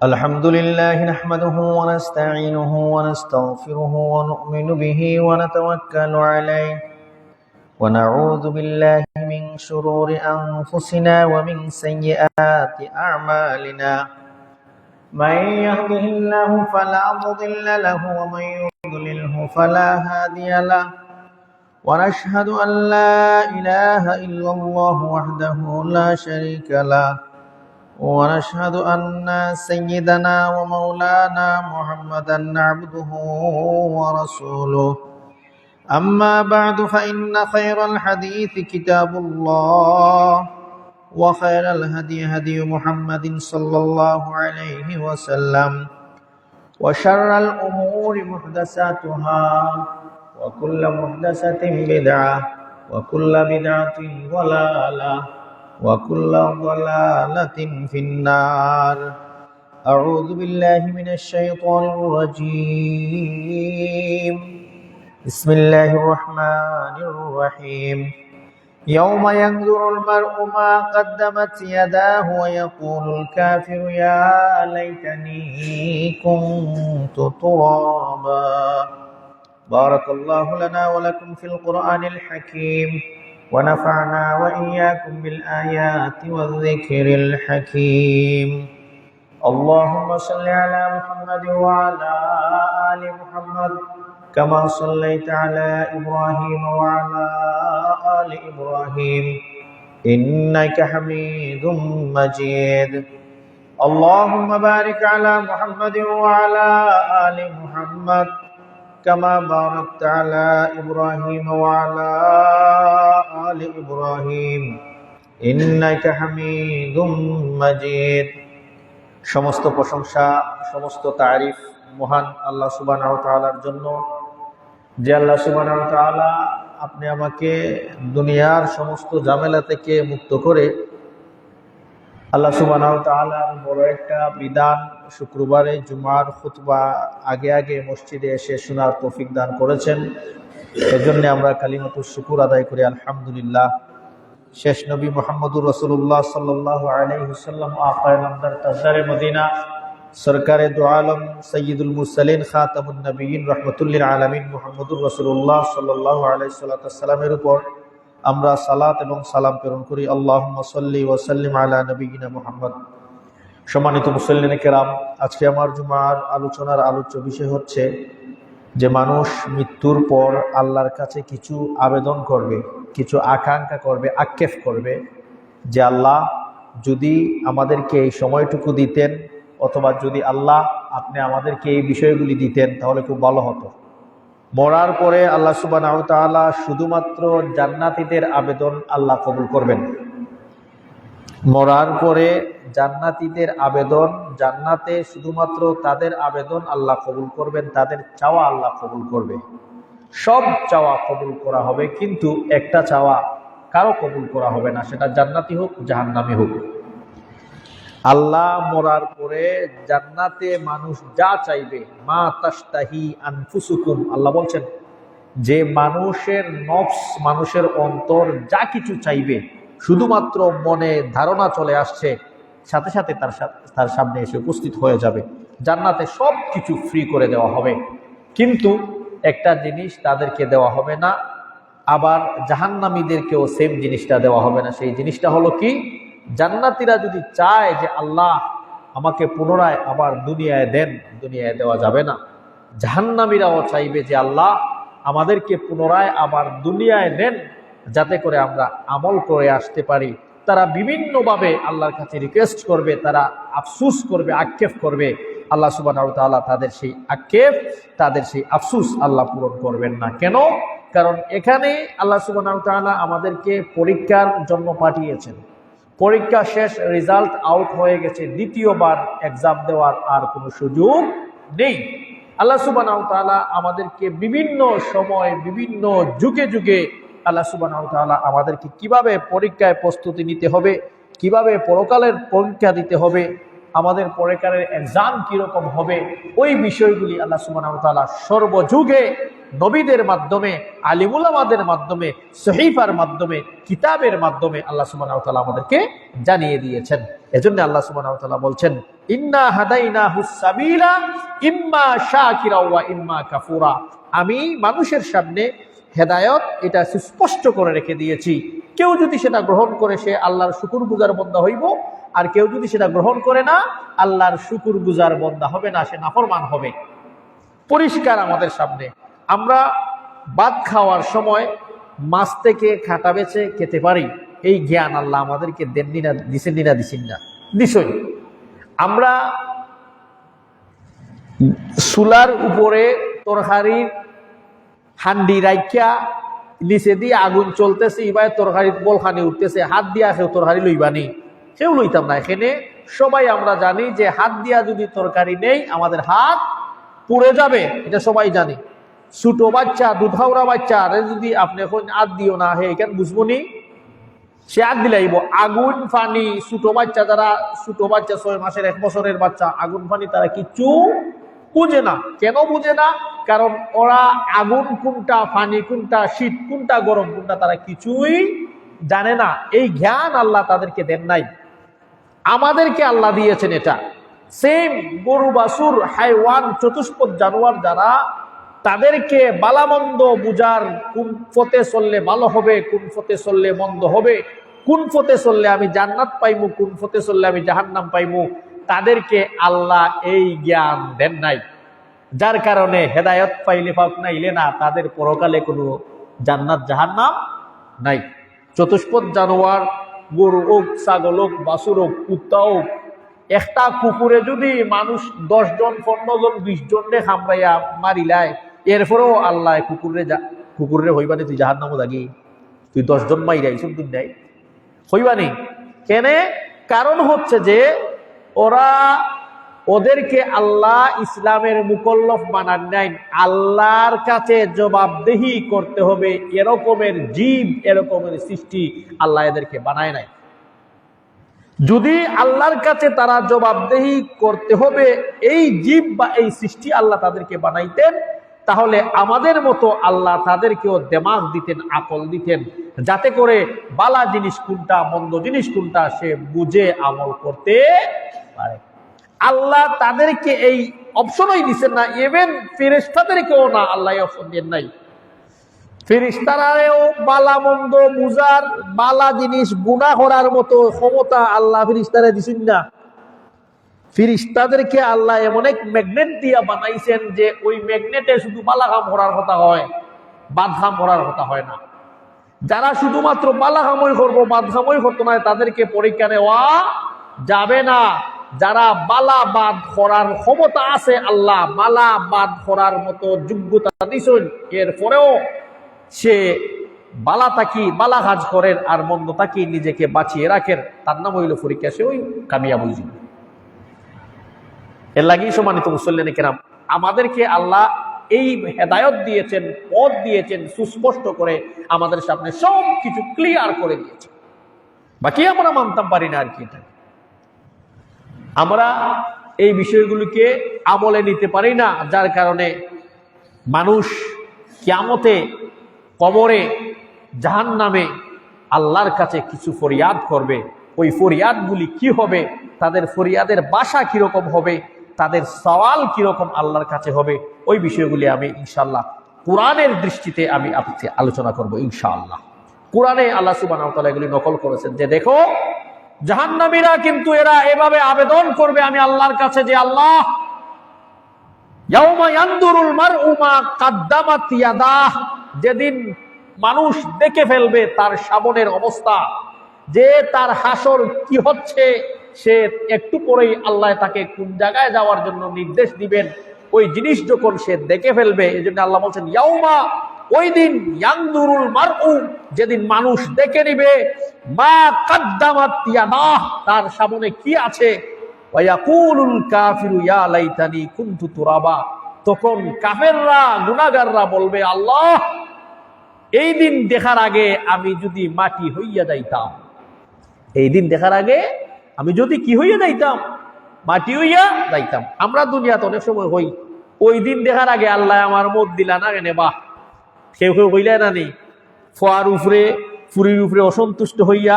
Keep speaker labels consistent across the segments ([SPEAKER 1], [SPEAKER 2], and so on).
[SPEAKER 1] الحمد لله نحمده ونستعينه ونستغفره ونؤمن به ونتوكل عليه ونعوذ بالله من شرور أنفسنا ومن سيئات أعمالنا من يهده الله فلا مضل له ومن يضلله فلا هادي له ونشهد أن لا إله إلا الله وحده لا شريك له ونشهد أن سيدنا ومولانا محمدا عبده ورسوله أما بعد فإن خير الحديث كتاب الله وخير الهدي هدي محمد صلى الله عليه وسلم وشر الأمور محدثاتها وكل محدثة بدعة وكل بدعة ضلالة وكل ضلالة في النار أعوذ بالله من الشيطان الرجيم بسم الله الرحمن الرحيم يوم ينظر المرء ما قدمت يداه ويقول الكافر يا ليتني كنت ترابا بارك الله لنا ولكم في القرآن الحكيم ونفعنا وإياكم بالآيات والذكر الحكيم اللهم صل على محمد وعلى آل محمد كما صليت على إبراهيم وعلى آل إبراهيم إنك حميد مجيد اللهم بارك على محمد وعلى آل محمد كما باركت على إبراهيم وعلى آل إبراهيم إنك حميد مجيد সমস্ত প্রশংসা সমস্ত তারিফ মহান আল্লাহ সুবহানাহু ওয়া তাআলার জন্য, যে আল্লাহ সুবহানাহু ওয়া তাআলা আপনি আমাকে দুনিয়ার সমস্ত ঝামেলা থেকে মুক্ত করে আল্লাহ সুবহানাহু ওয়া তাআলার বড় একটা বিধান শুক্রবারে জুমার খুতবা আগে আগে মসজিদে এসে শোনার তৌফিক দান করেছেন। এজন্য আমরা কালিমাতুশ শুকর আদায় করি আলহামদুলিল্লাহ। শেষ নবী মুহাম্মদুর রাসূলুল্লাহ সাল্লাল্লাহু আলাইহি ওয়াসাল্লাম আকায়ে নামদার তাজদারে মদিনা সরকারে দু আলম সাইয়্যিদুল মুরসালিন খাতামুন নবিয়্যিন রাহমাতুল লিল আলামিন মুহাম্মদুর রাসূলুল্লাহ সাল্লাল্লাহু আলাইহি ওয়াসাল্লামের উপর আমরা সালাত এবং সালাম প্রেরণ করি। আল্লাহুম্মা সাল্লি ওয়া সাল্লিম আলা নবিয়্যিনা মুহাম্মদ। সম্মানিত মুসল্লিন কেরাম, আজকে আমার জুমার আলোচনার আলোচ্য বিষয় হচ্ছে যে মানুষ মৃত্যুর পর আল্লাহর কাছে কিছু আবেদন করবে, কিছু আকাঙ্ক্ষা করবে, আক্ষেপ করবে যে আল্লাহ যদি আমাদেরকে এই সময়টুকু দিতেন, অথবা যদি আল্লাহ আপনি আমাদেরকে এই বিষয়গুলি দিতেন তাহলে খুব ভালো হতো। মরার পরে আল্লাহ সুবহানাহু ওয়া তাআলা শুধুমাত্র জান্নাতীদের আবেদন আল্লাহ কবুল করবেন। মরার পরে জান্নাতীদের আবেদন, জান্নাতে শুধুমাত্র তাদের আবেদন আল্লাহ কবুল করবেন, তাদের চাওয়া আল্লাহ কবুল করবে। সব চাওয়া কবুল করা হবে, কিন্তু একটা চাওয়া কারো কবুল করা হবে না, সেটা জান্নাতি হোক জাহান্নামী হোক। আল্লাহ মরার পরে জান্নাতে মানুষ যা চাইবে, মা তাশতাহি আনফুসুকুম, আল্লাহ বলছেন যে মানুষের নফস, মানুষের অন্তর যা কিছু চাইবে, শুধুমাত্র মনে ধারণা চলে আসছে, সাথে সাথে তার সামনে এসে উপস্থিত হয়ে যাবে। জান্নাতে সব কিছু ফ্রি করে দেওয়া হবে, কিন্তু একটা জিনিস তাদেরকে দেওয়া হবে না, আবার জাহান্নামীদেরকেও সেম জিনিসটা দেওয়া হবে না। সেই জিনিসটা হলো কি? জান্নাতীরা যদি চায় যে আল্লাহ আমাকে পুনরায় আবার দুনিয়ায় দেন, দুনিয়ায় দেওয়া যাবে না। জাহান্নামীরাও চাইবে যে আল্লাহ আমাদেরকে পুনরায় আবার দুনিয়ায় দেন, যাতে করে আমরা আমল করে আসতে পারি। তারা বিভিন্নভাবে আল্লাহর কাছে রিকোয়েস্ট করবে, তারা আফসুস করবে, আক্ষেপ করবে। আল্লাহ সুবহানাহু ওয়া তাআলা তাদের সেই আক্ষেপ, তাদের সেই আফসুস আল্লাহ পূরণ করবেন না। কেন? কারণ এখানে আল্লাহ সুবহানাহু ওয়া তাআলা আমাদেরকে পরীক্ষার জন্য পাঠিয়েছেন। পরীক্ষা শেষ, রেজাল্ট আউট হয়ে গেছে, দ্বিতীয়বার এক্সাম দেওয়ার আর কোনো সুযোগ নেই। আল্লাহ সুবহানাহু ওয়া তাআলা আমাদেরকে বিভিন্ন সময়, বিভিন্ন যুগে যুগে আল্লাহ সুবহানাহু ওয়া তাআলা আমাদেরকে কিভাবে পরীক্ষায় প্রস্তুতি নিতে হবে, কিভাবে পরকালের পরীক্ষা দিতে হবে, আমাদের পরকালের এক্সাম কিরকম হবে, ওই বিষয়গুলি আল্লাহ সুবহানাহু ওয়া তাআলা সর্বযুগে নবীদের মাধ্যমে, আলিম উলামাদের মাধ্যমে, সহিফার মাধ্যমে, কিতাবের মাধ্যমে আল্লাহ সুবহানাহু ওয়া তাআলা আমাদেরকে জানিয়ে দিয়েছেন। এজন্য আল্লাহ সুবহানাহু ওয়া তাআলা বলছেন, ইন্না হাদাইনাহুস সাবিলা ইম্মা শাকিরা ওয়া ইম্মা কাফুরা। আমি মানুষের সামনে হেদায়েত এটা সুস্পষ্ট করে রেখে দিয়েছি। কেউ যদি সেটা গ্রহণ করে সে আল্লাহর শুকরগুজার বান্দা হইব, আর কেউ যদি সেটা গ্রহণ করে না আল্লাহর শুকরগুজার বান্দা হবে না, সে নাফরমান হবে। পরিষ্কার আমাদের সামনে। আমরা ভাত খাওয়ার সময় মাছ থেকে কাঁটা বেছে খেতে পারি, এই জ্ঞান আল্লাহ আমাদেরকে দেননি না, দিছেন না দিছেন না? দিছই। আমরা চুলার উপরে তরকারির হান্ডি রাখিয়া নিচে দিয়ে আগুন চলতেছে, এবার তরকারি বলখানি উঠতেছে, হাত দিয়া কেউ তরকারি লইবানি? কেউ লইতাম না। এখানে সবাই আমরা জানি যে হাত দিয়া যদি তরকারি নেই আমাদের হাত পুড়ে যাবে, এটা সবাই জানি। ছোট বাচ্চা, দুধাওরা বাচ্চা যদি আপনি এখন হাত দিও না, হে কেন বুঝবো নি? সে হাত দিলাইব। আগুন পানি, ছোট বাচ্চা, যারা ছোট বাচ্চা 6 মাসের 1 বছরের বাচ্চা, আগুন পানি তারা কিছু বুঝে না। কেন বুঝে না? কারণ ওরা আগুন কোনটা, পানি কোনটা, শীত কোনটা, গরম কোনটা তারা কিছুই জানে না। এই জ্ঞান আল্লাহ তাদেরকে দেন নাই, আমাদেরকে আল্লাহ দিয়েছেন। এটা সেম গরু, বাছুর, হাইওয়ান, চতুষ্পদ জানোয়ার যারা, তাদেরকে বালামন্দ বুঝার, কোন পথে চললে ভালো হবে, কোন পথে চললে মন্দ হবে, কোন পথে চললে আমি জান্নাত পাইমু, কোন পথে চললে আমি জাহান্নাম পাইমু, তাদেরকে আল্লাহ এই জ্ঞান দেন নাই। যার কারণে হেদায়ত পাইলে পাক নাইলে না, তাদের পরকালে কোনো জান্নাত জাহান্নাম নাই। চতুষ্পদ জানোয়ার, গরু হোক, ছাগল হোক, বাছুর হোক, কুত্তা হোক, একটা কুকুরে যদি মানুষ 10 জন, 15 জন, 20 জনরে খামড়াইয়া মারিলায়, এরপরেও আল্লাহ কুকুরে হইবানি তুই জাহান্নামও লাগি, তুই 10 জন মাইরাই সব দিন নাই হইবানি কেনে? কারণ হচ্ছে যে ওদেরকে আল্লাহ ইসলামের মুকল্লফ বানান নাই। আল্লাহর কাছে জবাবদেহি করতে হবে, এরকমের জীব, এরকমের সৃষ্টি আল্লাহ এদেরকে বানায় নাই। যদি আল্লাহর কাছে তারা জবাবদেহি করতে হবে, এই জীব বা এই সৃষ্টি আল্লাহ তাদেরকে বানাইতেন, তাহলে আমাদের মতো আল্লাহ তাদেরকেও দিমাগ দিতেন, আকল দিতেন, যাতে করে বালা জিনিস কোনটা, মন্দ জিনিস কোনটা সে বুঝে আমল করতে পারে। আল্লাহ তাদেরকে এই অপশনই দিচ্ছেন না, ইভেন ফেরেশতাদেরকেও না, আল্লাহ অপশন দেন নাই। ফেরেশতারাও বালা মন্দ বুঝার, বালা জিনিস গুনাহ করার মতো ক্ষমতা আল্লাহ ফেরেশতারে দিছেন না। ফেরেশতাদেরকে আল্লাহ এমন এক ম্যাগনেট দিয়া বানাইছেন যে ওই ম্যাগনেটে শুধু বালা কাম করার কথা হয়, বাদ কাম করার কথা হয় না। যারা শুধুমাত্র বালা কামই করবো, বাদ কামই করতো না, তাদেরকে পরীক্ষা নেওয়া যাবে না। যারা বালা বাদ করার ক্ষমতা আছে, আল্লাহ বালা বাদ করার মতো যোগ্যতা দিছেন, এরপরেও সে বালা তাকি বালা কাজ করেন আর মন্দ তাকি নিজেকে বাঁচিয়ে রাখেন, তার নাম হইল পরীক্ষা, সে ওই কামিয়াব হইল। এর লাগেই সম্মানিত মুসল্লিনে কেরাম, আমাদেরকে আল্লাহ এই হেদায়ত দিয়েছেন, পথ দিয়েছেন, সুস্পষ্ট করে আমাদের সামনে সব কিছু ক্লিয়ার করে দিয়েছেন। বাকি আমরা মানতাম পারি না আর কি। আমরা এই বিষয়গুলিকে আমলে নিতে পারি না, যার কারণে মানুষ কিয়ামতে, কবরে, জাহান্নামে আল্লাহর কাছে কিছু ফরিয়াদ করবে। ওই ফরিয়াদগুলি কি হবে, তাদের ফরিয়াদের ভাষা কিরকম হবে, তাদের সওয়াল কিরকম আল্লাহর কাছে হবে, ওই বিষয়গুলি আমি ইনশাআল্লাহ কোরআনের দৃষ্টিতে আমি আপনাকে আলোচনা করব ইনশাআল্লাহ। কোরআনে আল্লাহ সুবহানাহু ওয়া তাআলা এগুলি নকল করেছেন যে দেখো, জাহান্নামীরা কিন্তু এরা এভাবে আবেদন করবে আমি আল্লাহর কাছে যে আল্লাহ, ইয়াউমা ইয়ানদুরুল মারউ মা কাদ্দামাত ইয়াদাহ, যেদিন মানুষ দেখে ফেলবে তার সামনের অবস্থা, যে তার হাসর কি হচ্ছে, সে একটু পরেই আল্লাহ তাকে কোন জায়গায় যাওয়ার জন্য নির্দেশ দিবেন, ওই জিনিস যখন সে দেখে ফেলবে, এই জন্য আল্লাহ বলছেন ইয়াউমা, ওই দিন, ইয়ানদুরুল মারউ, যেদিন মানুষ দেখে নিবে মা কাদ্দামাত ইয়াদাহ, তার সামনে কি আছে, ওয়া ইয়াকুলুল কাফিরু ইয়া লাইতানি কুনতু তুরাবা, তখন কাফেররা, গুনাহগাররা বলবে আল্লাহ, এই দিন দেখার আগে আমি যদি মাটি হইয়া যাইতাম, এই দিন দেখার আগে আমি যদি কি হইয়া যাইতাম, মাটি হইয়া যাইতাম। আমরা দুনিয়াতে অনেক সময় হই, ওই দিন দেখার আগে আল্লাহ আমার মত দিলা না কেন, বাহ, কেউ কেউ হইলে না নি, ফুয়ার উপরে, ফুরির উপরে অসন্তুষ্ট হইয়া,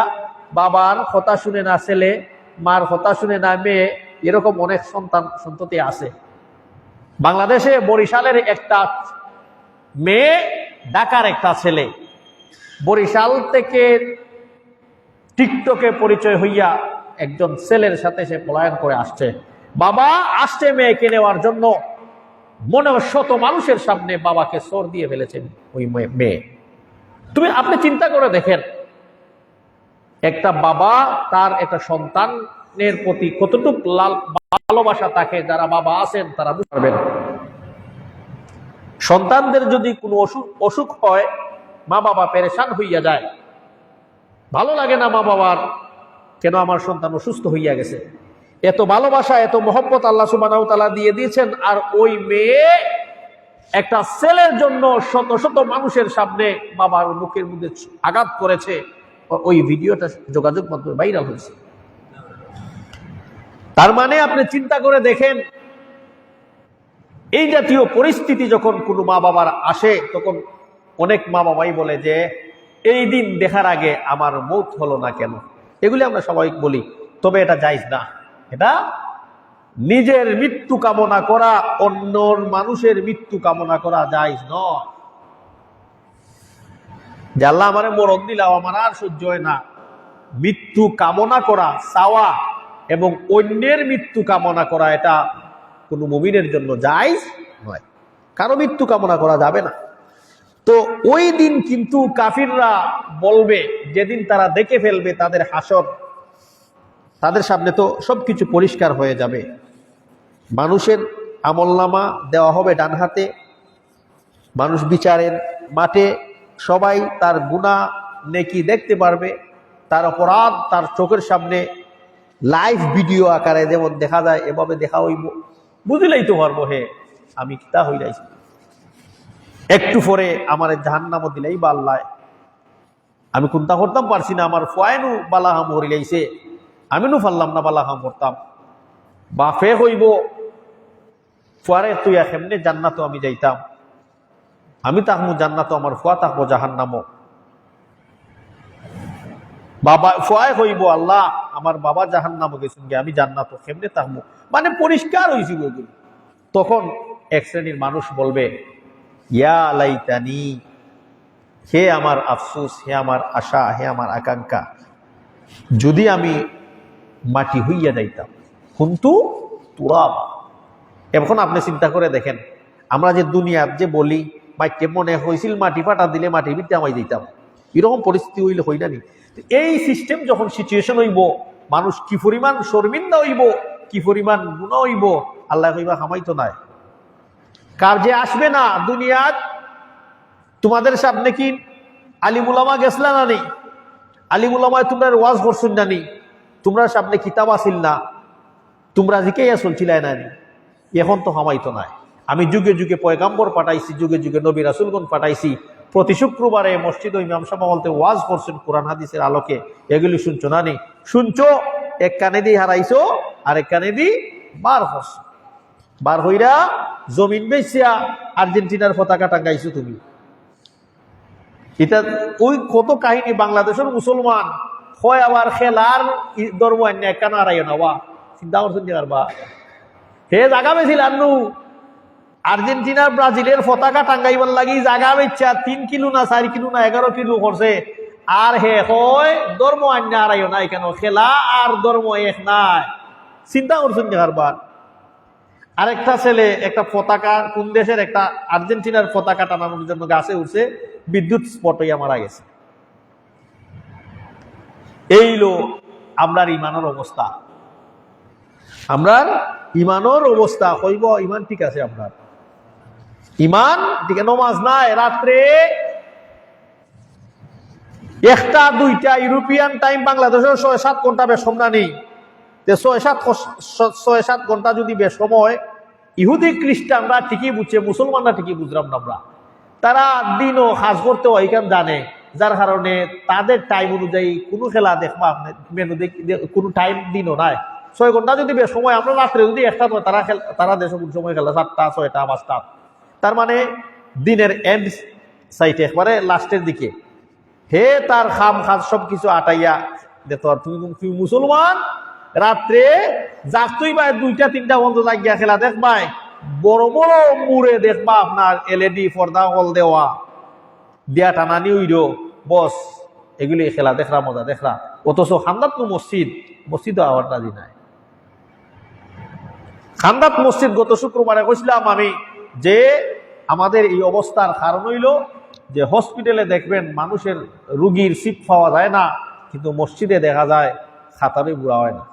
[SPEAKER 1] বাবার কথা শুনে না ছেলে
[SPEAKER 2] মার কথা শুনে না মেয়ে, এরকম অনেক সন্ততি আছে। বাংলাদেশে বরিশালের একটা মেয়ে, ঢাকার একটা ছেলে, বরিশাল থেকে টিকটকে পরিচয় হইয়া একজন ছেলের সাথে সে পলায়ন করে আসছে। বাবা আসছে মেয়েকে নেওয়ার জন্য, মনে হয় শত মানুষের সামনে বাবাকে চোর দিয়ে ফেলেছেন ওই মেয়ে। আপনি চিন্তা করে দেখেন, একটা বাবা তার একটা সন্তানের প্রতি কতটুকু ভালোবাসা থাকে, যারা বাবা আছেন তারা বুঝতে পারবেন। সন্তানদের যদি কোনো অসুখ হয়, মা বাবা পেরেশান হইয়া যায়, ভালো লাগে না মা বাবার, কেন আমার সন্তান অসুস্থ হইয়া গেছে। এত ভালোবাসা, এত মহব্বত আল্লাহ সুবহানাহু ওয়া তাআলা দিয়ে দিয়েছেন, আর ওই মেয়ে একটা ছেলের জন্য শত শত মানুষের সামনে বাবার মুখের মধ্যে আঘাত করেছে। ওই ভিডিওটা যোগাযোগ মাধ্যমে ভাইরাল হয়েছে। তার মানে আপনি চিন্তা করে দেখেন, এই জাতীয় পরিস্থিতি যখন কোনো মা বাবার আসে, তখন অনেক মা বাবাই বলে যে এই দিন দেখার আগে আমার মৌত হলো না কেন। এগুলি আমরা সবাই বলি, তবে এটা জায়েজ না। এটা নিজের মৃত্যু কামনা করা, অন্যর মানুষের মৃত্যু কামনা করা জায়েজ নয়। যে আল্লাহ আমারে মরণ দিলাও, আমার আর সহ্য হয় না, মৃত্যু কামনা করা, চাওয়া এবং অন্যের মৃত্যু কামনা করা, এটা কোনো মুমিনের জন্য জায়েজ নয়। কারো মৃত্যু কামনা করা যাবে না। তো ওই দিন কিন্তু কাফিররা বলবে, যেদিন তারা দেখে ফেলবে তাদের হাসর, তাদের সামনে তো সবকিছু পরিষ্কার হয়ে যাবে। মানুষের আমলনামা দেওয়া হবে ডান হাতে, মানুষ বিচারের মাঠে সবাই তার গুনাহ নেকি দেখতে পারবে, তার অপরাধ তার চোখের সামনে লাইভ ভিডিও আকারে যেমন দেখা যায়, এভাবে দেখা হইব, বুঝলেই তো পারবো হে আমি কিতা হই যাইছি। একটু পরে আমার জাহান্নামও দিলেই বা আল্লাহ, আমি কোনটা করতাম পারছি না, আমার ফয়নু বালাহাম হরিলাইছে, আমি নু ফারলাম না বালাহাম করতাম। বাফে হইব ফুয়ারে তুই কেমনে জান্নাত আমি যাইতাম, আমি তাহমু জান্নাত, আমার ফুয়া থাকবো জাহান্নামও। বাবা ফুয়ায় হইব আল্লাহ আমার বাবা জাহান্নামও গেছেন গে, আমি জান্নাত কেমনে তাহমু, মানে পরিষ্কার হয়েছিল ওইগুলো। তখন এক শ্রেণীর মানুষ বলবে, ইয়া লাইতানি, হে আমার আফসোস, হে আমার আশা, হে আমার আকাঙ্ক্ষা, যদি আমি মাটি হইয়া যাইতাম, কিন্তু তুরাবা। এখন আপনি চিন্তা করে দেখেন, আমরা যে দুনিয়ার যে বলি মাইকে মনে হয়েছিল মাটি ফাটা দিলে মাটির ভিতরে আমায় দিতাম, এরকম পরিস্থিতি হইলে হই না নি? এই সিস্টেম যখন সিচুয়েশন হইব, মানুষ কি পরিমাণ শর্মিন্দা হইব, কি পরিমাণ গুনাহ হইব, আল্লাহ কইবা হামাইতো নাই। কার যে আসবে না দুনিয়াত, তোমাদের সামনে কি আলিমুলামা গেছলা না নি? আলিমুলামায় তোমরা ওয়াজ করছেন না নি? তোমরা সামনে কিতাব আসিল না? তোমরা জিকেইয়া চলছিলাই না নি? এখন তো হামাইতো নাই। আমি যুগে যুগে পয়গাম্বর পাঠাইছি, যুগে যুগে নবী রাসূলগণ পাঠাইছি, প্রতি শুক্রবারে মসজিদ ও ইমাম সাহেব বলতে ওয়াজ করছেন কোরআন হাদিসের আলোকে, এগুলি শুনছো না নি? শুনছো, এক কানে দিয়ে হারাইছো, আর এক কানে দিয়ে বার করছো, বার হইরা জমিন বেচিয়া আর্জেন্টিনার পতাকা টাঙ্গাইছো তুমি। এটা ওই কত কাহিনী। বাংলাদেশের মুসলমান হয় আবার খেলার ধর্ম আন্য কানা হারাইও না, বা চিন্তা করছেন বা হে জাগা বেছিল আনু আর্জেন্টিনার ব্রাজিলের পতাকা টাঙ্গাইবার লাগি জাগা বেচা 3 কিলো না 4 কিলো না 11 কিলো করছে, আর হে হয় ধর্ম আন্য হারাইও নাই কেন, খেলা আর ধর্ম এক নাই। চিন্তা করছেন কারবার। আরেকটা ছেলে একটা পতাকা, কোন দেশের একটা আর্জেন্টিনার পতাকা টানানোর জন্য গাছে উঠছে, বিদ্যুৎ স্পট হইয়া মারা গেছে। এইলো আমরার ইমানের অবস্থা, আমরার ইমানের অবস্থা। কইব ইমান ঠিক আছে, আপনার ইমান ঠিক, নমাজ নাই রাত্রে 1টা 2টা ইউরোপিয়ান টাইম, বাংলাদেশের 6-7 ঘন্টা বেশম না নেই। 6-7 ঘন্টা যদি বেশম হয়, ইহুদি খ্রিস্টানরা ঠিকই বুঝছে, মুসলমানরা ঠিকই বুঝলাম না আমরা। তারা দিনও কাজ করতে ওইখান জানে, যার কারণে তাদের টাইম অনুযায়ী কোনো খেলা দেখবা মেনু কোনো টাইম দিনও নাই। 6 ঘন্টা যদি বেশ সময়, আমরা রাত্রে যদি 1টা হয়, তারা দেশে কোন সময় খেলা 7টা 6টা 5টা, তার মানে দিনের এন্ড সাইটে একবারে লাস্টের দিকে। হে তার খাম খাজ সবকিছু আটাইয়া দেখো, তুমি মুসলমান রাত্রে জাগতই ভাই 2টা-3টা বন্ধ জাগিয়া খেলা দেখবাই, বড় বড় মুড়ে দেখবা আপনার এলইডি পর্দা হল দেওয়া দিয়া টানানি উইরো বস, এগুলি খেলা দেখরা মজা দেখরা। অথচ খান্দাত মসজিদ আওয়ার রাজি নাই। খান্দাত মসজিদ গত শুক্রবারে কইছিলাম আমি যে আমাদের এই অবস্থার কারণ হইল যে হসপিটালে দেখবেন মানুষের রুগীর সিট পাওয়া যায় না, কিন্তু মসজিদে দেখা যায় খাতারে বুড়া হয় না।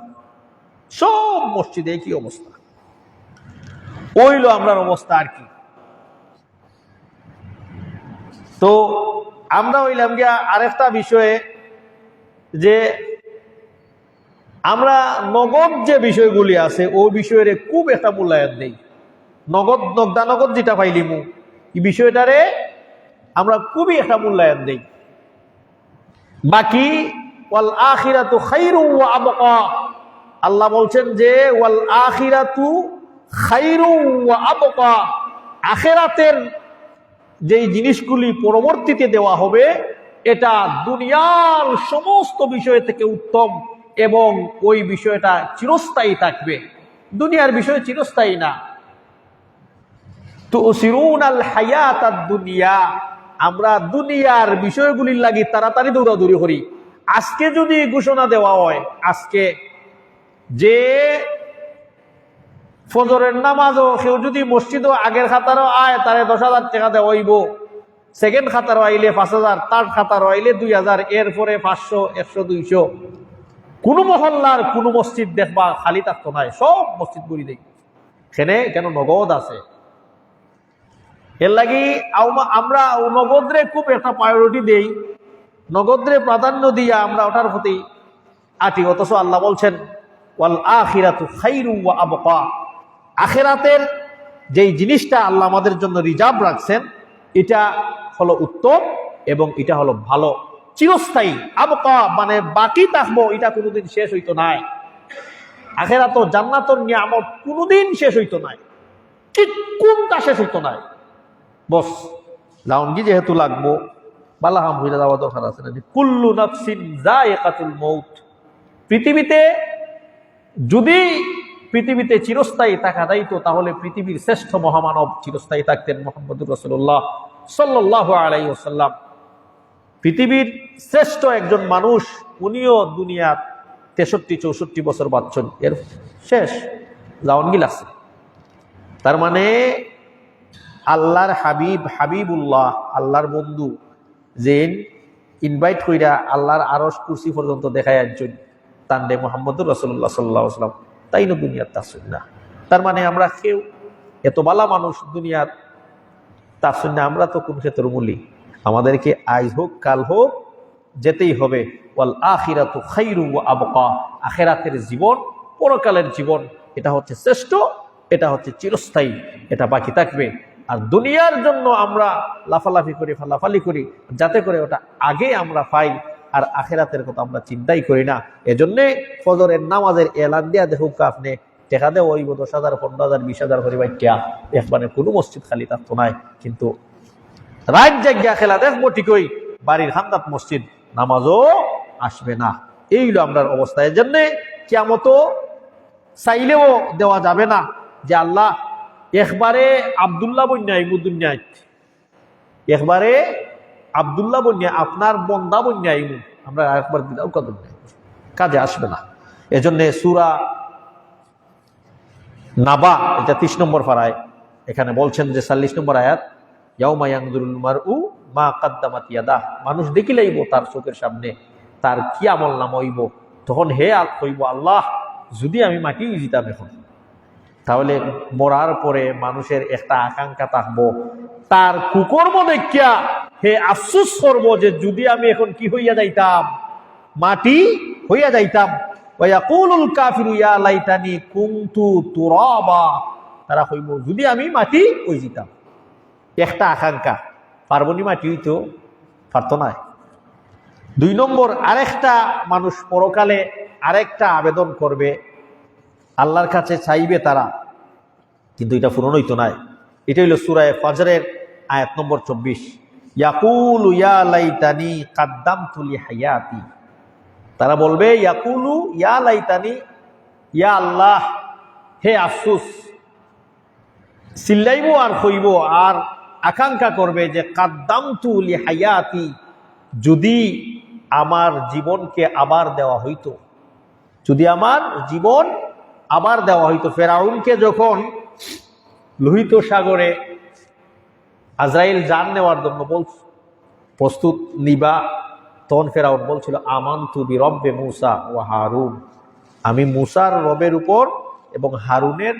[SPEAKER 2] সব মসজিদে কি অবস্থা, ওইল আমরার অবস্থা আর কি। তো আমরা হইলাম গিয়া আরেকটা বিষয়ে যে আমরা নগদ যে বিষয়গুলি আছে ও বিষয়ের খুব একটা মূল্যায়ন নেই। নগদ যেটা পাইলিমু এই বিষয়টারে আমরা খুবই একটা মূল্যায়ন দেই। বাকি ওয়াল আখিরাতু খায়রু ওয়া আবকা, আল্লাহ বলছেন যে ওয়াল আখিরাতু খায়রু ওয়া আবকা, আখিরাতের যেই জিনিসগুলি পরবর্তীতে দেওয়া হবে এটা দুনিয়ার সমস্ত বিষয় থেকে উত্তম এবং ওই বিষয়টা চিরস্থায়ী থাকবে। দুনিয়ার বিষয় চিরস্থায়ী না। তুসিরুনাল হায়াতাদ দুনিয়া, আমরা দুনিয়ার বিষয়গুলির লাগি তাড়াতাড়ি দৌড়াদৌড়ি করি। আজকে যদি ঘোষণা দেওয়া হয় আজকে যে ফজরের নামাজও কেউ যদি মসজিদও আগের খাতারও আয় তারে 10,000 টাকা দেওয়া হইব, সেকেন্ড খাতারও আইলে 5,000, থার্ড খাতারও আইলে 2,000, এরপরে 500, 100, 200। কোনো মহল্লার কোনো মসজিদ দেখবা খালি থাকতো নাই, সব মসজিদ গুলি দেখি সেখানে কেন নগদ আছে। এর লাগি আমরা নগদরে খুব একটা প্রায়োরিটি দেই, নগদরে প্রাধান্য দিয়া আমরা ওটার প্রতি আটি। অথচ আল্লাহ বলছেন ওয়াল আখিরাতু খায়রু ওয়া আবকা, আখিরাতের যেই জিনিসটা আল্লাহ আমাদের জন্য রিজার্ভ রাখছেন এটা হলো উত্তম এবং এটা হলো ভালো, চিরস্থায়ী। আবকা মানে বাকি থাকবো, এটা কোনোদিন শেষ হইতো নাই। আখিরাত জান্নাতুন নিয়ামত কোনোদিন শেষ হইতো নাই, ঠিক কোনটা শেষ হইতো নাই। বস লাউনগি যেহেতু লাগবো বালাহাম হইলে যাওয়া দরকার আছে না। কুল্লু নাফসিন যায়িকাতুল মউত, পৃথিবীতে যদি পৃথিবীতে চিরস্থায়ী থাকা যাইতো তাহলে পৃথিবীর শ্রেষ্ঠ মহামানব চিরস্থায়ী থাকতেন মুহাম্মদুর রাসূলুল্লাহ সাল্লাল্লাহু আলাইহি ওয়াসাল্লাম। পৃথিবীর শ্রেষ্ঠ একজন মানুষ, উনিও দুনিয়া 63-64 বছর বাঁচছেন, এর শেষ লাউনগি লাগছে। তার মানে আল্লাহর হাবিবুল্লাহ, আল্লাহর বন্ধু যে ইনভাইট কইরা আল্লাহর আরশ কুরসি পর্যন্ত দেখায় একজন তান্ডে মুহাম্মদুর রাসূলুল্লাহ সাল্লাল্লাহু আলাইহি ওয়াসাল্লাম, তাই না দুনিয়ার তাসুন না। তার মানে আমরা কেউ এত বালা মানুষ দুনিয়ার তাসুন না, আমরা তো কোন ক্ষেত্রে মূলি, আমাদেরকে আজ হোক কাল হোক যেতেই হবে। ওয়াল আখিরাতু খায়রু ওয়া আবকা, আখিরাতের জীবন, পরকালের জীবন, এটা হচ্ছে শ্রেষ্ঠ, এটা হচ্ছে চিরস্থায়ী, এটা বাকি থাকবে। আর দুনিয়ার জন্য আমরা লাফালাফি করি, ফালাফালি করি যাতে করে ওটা আগে আমরা পাই, আর আখিরাতের কথা আমরা চিন্তাই করি না। এজন্যে ফজরের নামাজের এলান দিয়া দেখুক আপনি টেকা দেওয়া ওই 10,000, 15,000, 20,000 করে বাইটিয়া একবারে কোনো মসজিদ খালি থাকতো নাই, কিন্তু রাত জায়গা খেলা দেখবো ঠিকই বাড়ির খান্দাত মসজিদ নামাজও আসবে না। এই হলো আমরার অবস্থা। এর জন্যে কিয়ামত চাইলেও দেওয়া যাবে না যে আল্লাহ একবারে আব্দুল্লাহ বন্যায় দুনিয়ায়, একবারে আব্দুল্লাহ বন্যা আপনার বন্দা বন্যায় আমরা একবার দিলাম কত কাজে আসবে না। এজন্য সূরা নাবা এটা 30 নম্বর পারায় এখানে বলছেন যে 40 নম্বর আয়াত, ইয়াউমা ইয়ানজুরুল মারউ মা কদ্দামাত ইয়াদাহ, মানুষ দেখিলাইব তার চোখের সামনে তার কি আমল নাম হইব। তখন হে কইব আল্লাহ যদি আমি মাটি দিতাম এখন, তাহলে মরার পরে মানুষের একটা আকাঙ্ক্ষা থাকবো তার কুকর্ম দেখিয়া হে আফসোস করবো যে যদি আমি এখন কি হইয়া যাইতাম, মাটি হইয়া যাইতাম। ওয়ায়াকুলুল কাফিরু ইয়া লাইতানি কুনতু তুরাবা, তারা কইব যদি আমি মাটি হই যেতাম। একটা আকাঙ্ক্ষা, পার্বণী মাটি হইতো পারতো না। 2 নম্বর আরেকটা মানুষ পরকালে আরেকটা আবেদন করবে, আল্লাহর কাছে চাইবে তারা, কিন্তু এটা পূরণ হইতো না। এটা হইল সূরা ফাজরের আয়াত নম্বর 24, ইয়াকুলু ইয়া লাইতানি কাদ্দামতু লি হায়াতি, তারা বলবে ইয়াকুলু ইয়া লাইতানি ইয়া আল্লাহ, হে আফসুস, চিল্লাইব আর কইব আর আকাঙ্ক্ষা করবে যে কাদ্দামতু লি হায়াতি, যদি আমার জীবনকে আবার দেওয়া হইতো, যদি আমার জীবন আবার দেওয়া হইতো। ফেরাউনকে যখন লোহিত সাগরে আজরাইল জান নেওয়ার জন্য প্রস্তুত নিবা, তখন ফেরাউন বলছিল আমানতু বিরব্বে মূসা ওয়া হারুন, আমি মূসার রবের উপর এবং হারুনের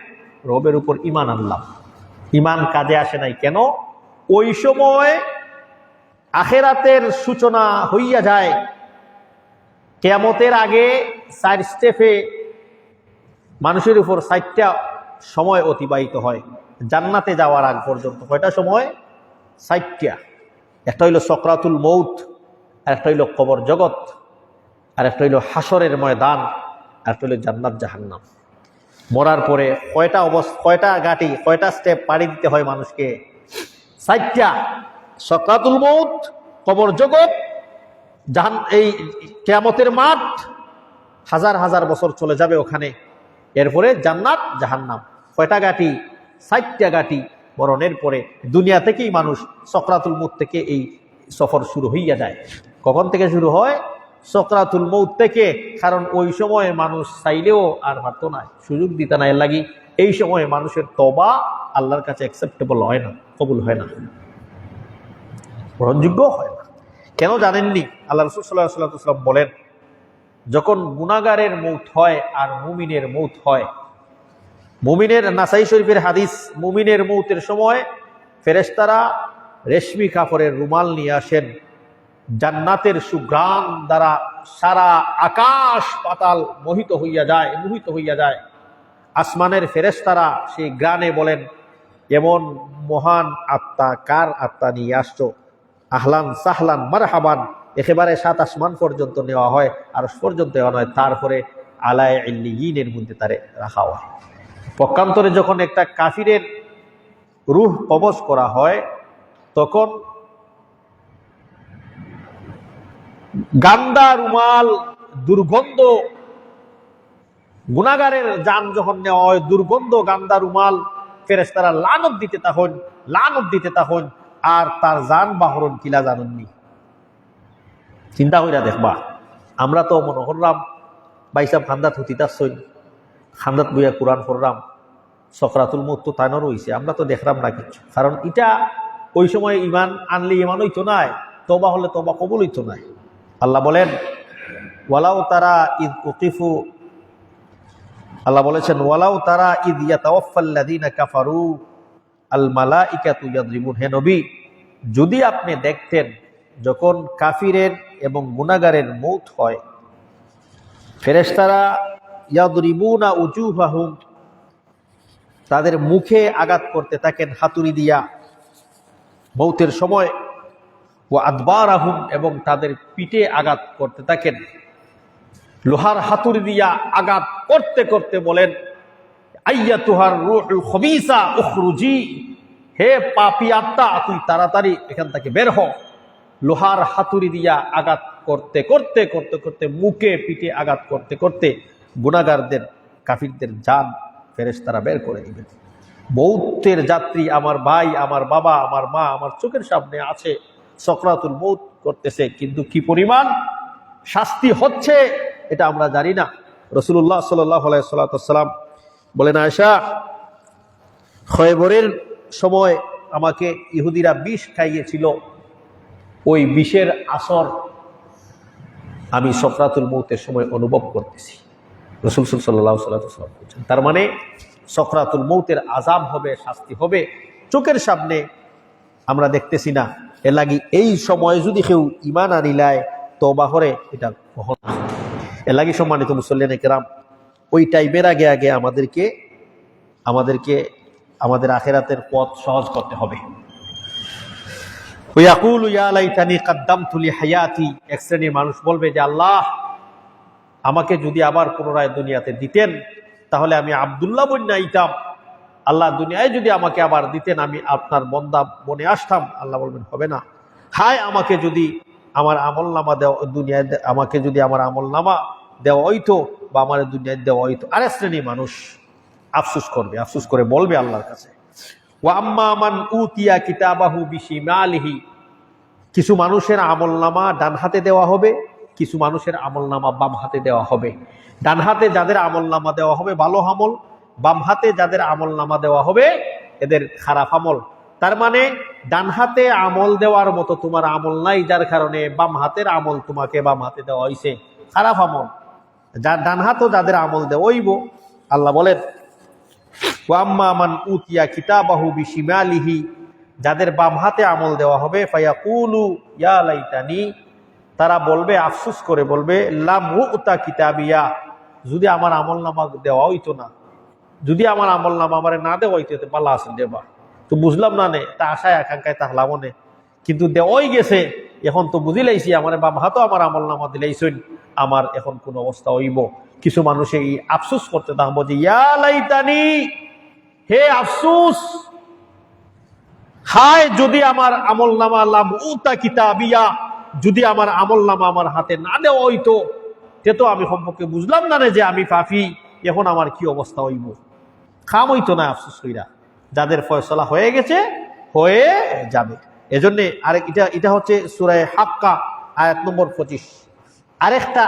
[SPEAKER 2] রবের উপর ঈমান আনলাম। ঈমান কাজে আসে নাই কেন? ওই সময় আখিরাতের সূচনা হইয়া যায়। কিয়ামতের আগে 4 স্টেপে মানুষের উপর 4টা সময় অতিবাহিত হয় জান্নাতে যাওয়ার আগ পর্যন্ত। কয়টা সময়? 4টা। একটা হইল সকরাতুল মৌত, আর একটা হইল কবর জগৎ, আর একটা হইল হাসরের ময়দান, আর একটা হইল জান্নাত জাহান্নাম। মরার পরে কয়টা গাটি, কয়টা স্টেপ পাড়ি দিতে হয় মানুষকে? 4টা। সকরাতুল মৌত, কবর জগৎ, এই কিয়ামতের মাঠ, হাজার হাজার বছর চলে যাবে ওখানে। এরপরে জান্নাত জাহান্নাম। কয়টা গাটি? 4টা গাটি। মরণের পরে দুনিয়া থেকেই মানুষ সকরাতুল মৌত থেকে এই সফর শুরু হইয়া যায়। কখন থেকে শুরু হয়? সকরাতুল মৌত থেকে। কারণ ওই সময়ে মানুষ চাইলেও আর পারত না, সুযোগ দিতে না। এর লাগি এই সময়ে মানুষের তওবা আল্লাহর কাছে অ্যাকসেপ্টেবল হয় না, কবুল হয় না, গ্রহণযোগ্য হয় না। কেন জানেননি? আল্লাহ রাসূল সাল্লাল্লাহু আলাইহি ওয়াসাল্লাম বলেন, যখন গুনাহগারের মৌত হয় আর মুমিনের মৌত হয়, মুমিনের, নাসাই শরীফের হাদিস, মুমিনের মৌতের সময় ফেরেশতারা রেশমি কাপড়ের রুমাল নিয়ে আসেন। জান্নাতের সুঘ্রাণ দ্বারা সারা আকাশ পাতাল মোহিত হইয়া যায়। আসমানের ফেরেশতারা সেই গানে বলেন, এমন মহান আত্মা, কার আত্মা নিয়ে আসছো? আহলান সাহলান মারহাবান। একেবারে 7 আসমান পর্যন্ত নেওয়া হয়, আর পর্যন্ত নেওয়া হয়। তারপরে আলায়ে ইল্লিয়িনের মধ্যে তারে রাখা হয়। পক্ষান্তরে যখন একটা কাফিরের রূহ কবজ করা হয়, তখন গান্দা রুমাল, দুর্গন্ধ, গুনাহগারের জান যখন নেওয়া হয়, দুর্গন্ধ গান্দা রুমাল, ফেরেশতারা লানত দিতে তখন আর তার জান বাহরণ কিলা জানেননি। চিন্তা কইরা দেখবা, আমরা তো মনে করলাম বাইসাব খান্দাত হুতিতাছই, খান্দাত বইয়া কোরআন পড়লাম, সকরাতুল মৌত তো তাইনর হইছে, আমরা তো দেখলাম না কিছু। কারণ এটা ওই সময় ঈমান আনলে ঈমান হইতো নাই, তওবা হলে তওবা কবুল হইতো নাই। আল্লাহ বলেন, ওয়ালাউ তারা ইদ উকিফু, আল্লাহ বলেছেন, ওয়ালাউ তারা ইদ ইয়াতাওয়াফাল্লাযীনা কাফারু আল মালাইকাতু ইয়াদরিবুন। হে নবী, যদি আপনি দেখতেন যখন কাফিরের এবং গুনাহগারের মৌত হয়, ফেরেশতারা ইয়াদরিবুনা উজুহাহুম, তাদের মুখে আঘাত করতে থাকেন হাতুড়ি দিয়া মৌতের সময়, ওয়া আদবারাহুম, এবং তাদের পিঠে আঘাত করতে থাকেন লোহার হাতুড়ি দিয়া আঘাত করতে করতে বলেন, আইয়াতুহার রূহুল খবিসা উখরুজি, হে পাপী আত্মা, তুই তাড়াতাড়ি এখান থেকে বের হ। লোহার হাতুড়ি দিয়া আঘাত করতে করতে করতে করতে মুখে পিঠে আঘাত করতে করতে গুনাহগারদের, কাফিরদের জান ফেরেশতারা বের করে দিবেন। মৌতের যাত্রী আমার ভাই, আমার বাবা, আমার মা আমার চোখের সামনে আছে, সকরাতুল মৌত করতেছে, কিন্তু কি পরিমাণ শাস্তি হচ্ছে এটা আমরা জানি না। রাসূলুল্লাহ সাল্লাল্লাহু আলাইহি ওয়াসাল্লাম বলেন, আয়েশা, খয়বরের সময় আমাকে ইহুদিরা বিষ খাইয়েছিল, ওই বিষের আসর আমি সকরাতুল মৌতের সময় অনুভব করতেছি। রাসূল সাল্লাল্লাহু আলাইহি ওয়াসাল্লাম বলেন, তার মানে সকরাতুল মৌতের আযাব হবে, শাস্তি হবে, চোখের সামনে আমরা দেখতেছি না। এর লাগি এই সময় যদি কেউ ঈমান আনিলায় তওবা করে, এটা কখন। এর লাগি সম্মানিত মুসল্লিয়ানে কেরাম, ওই টাইমের আগে আগে আমাদেরকে আমাদের আখিরাতের পথ সহজ করতে হবে। ওয়াকুলু ইয়া লাইতানি কাদ্দামতু লি হায়াতি, এক শ্রেণীর মানুষ বলবে যে আল্লাহ, আমাকে যদি আবার পুনরায় দুনিয়াতে দিতেন তাহলে আমি আব্দুল্লাহ বন্যা আইতাম। আল্লাহ, দুনিয়ায় যদি আমাকে আবার দিতেন আমি আপনার বন্দা বনে আসতাম। আল্লাহ বলবেন, হবে না। হায়, আমাকে যদি আমার আমলনামা দুনিয়ায়, আমাকে যদি আমার আমলনামা দেওয়া হইতো বা আমার দুনিয়ায় দেওয়া হইতো। আরেক শ্রেণী মানুষ আফসোস করবে, আফসোস করে বলবে আল্লাহর কাছে, ওয়া আম্মা মান উতিয়া কিতাবাহু বিশিমালিহি, কিছু মানুষের আমলনামা ডান হাতে দেওয়া হবে, কিছু মানুষের আমলনামা বাম হাতে দেওয়া হবে। ডান হাতে যাদের আমলনামা দেওয়া হবে ভালো আমল, বাম হাতে যাদের আমলনামা দেওয়া হবে এদের খারাপ আমল। তার মানে ডান হাতে আমল দেওয়ার মতো তোমার আমল নাই, যার কারণে বাম হাতের আমল তোমাকে বাম হাতে দেওয়া হয়েছে, খারাপ আমল। যার ডান হাতও যাদের আমল দেওয়া হইব, আল্লাহ বলেন ওয়া আম্মা মান উতিয়া কিতাবাহু বিশিমালিহি, যাদের বাম হাতে আমল দেওয়া হবে, ফায়াকুলু ইয়া লাইতানি, তারা বলবে আফসোস করে বলবে লাম উতা কিতাবিয়া, যদি আমার আমলনামা দেওয়া হইতো না, যদি আমার আমলনামা আমার না দেওয়া হইতো ভালো আছে দেবা, তো বুঝলাম না নে, তা আশায় আকাঙ্ক্ষায় তাহলাম নে, কিন্তু দেওয়াই গেছে, এখন তো বুঝিলাইছি আমার বাম হাতও আমার আমলনামা দিলাইছেন, আমার এখন কোন অবস্থা হইব। কিছু মানুষ এই আফসোস করতে থাকবো যে ইয়া লাইতানি, হে আফসোস, হায় যদি আমার আমলনামা লাম উতা কিতাবিয়া, যদি আমার আমলনামা আমার হাতে না দেওয়া হইতো, তে তো আমি সম্পর্কে বুঝলাম না যে আমি পাপী, এখন আমার কি অবস্থা হইব। খাম হইতো না আফসোস কইরা, যাদের ফয়সালা হয়ে গেছে হয়ে যাবে। এজন্য আরেক এটা হচ্ছে সূরা হাক্কা আয়াত নম্বর 25। আরেকটা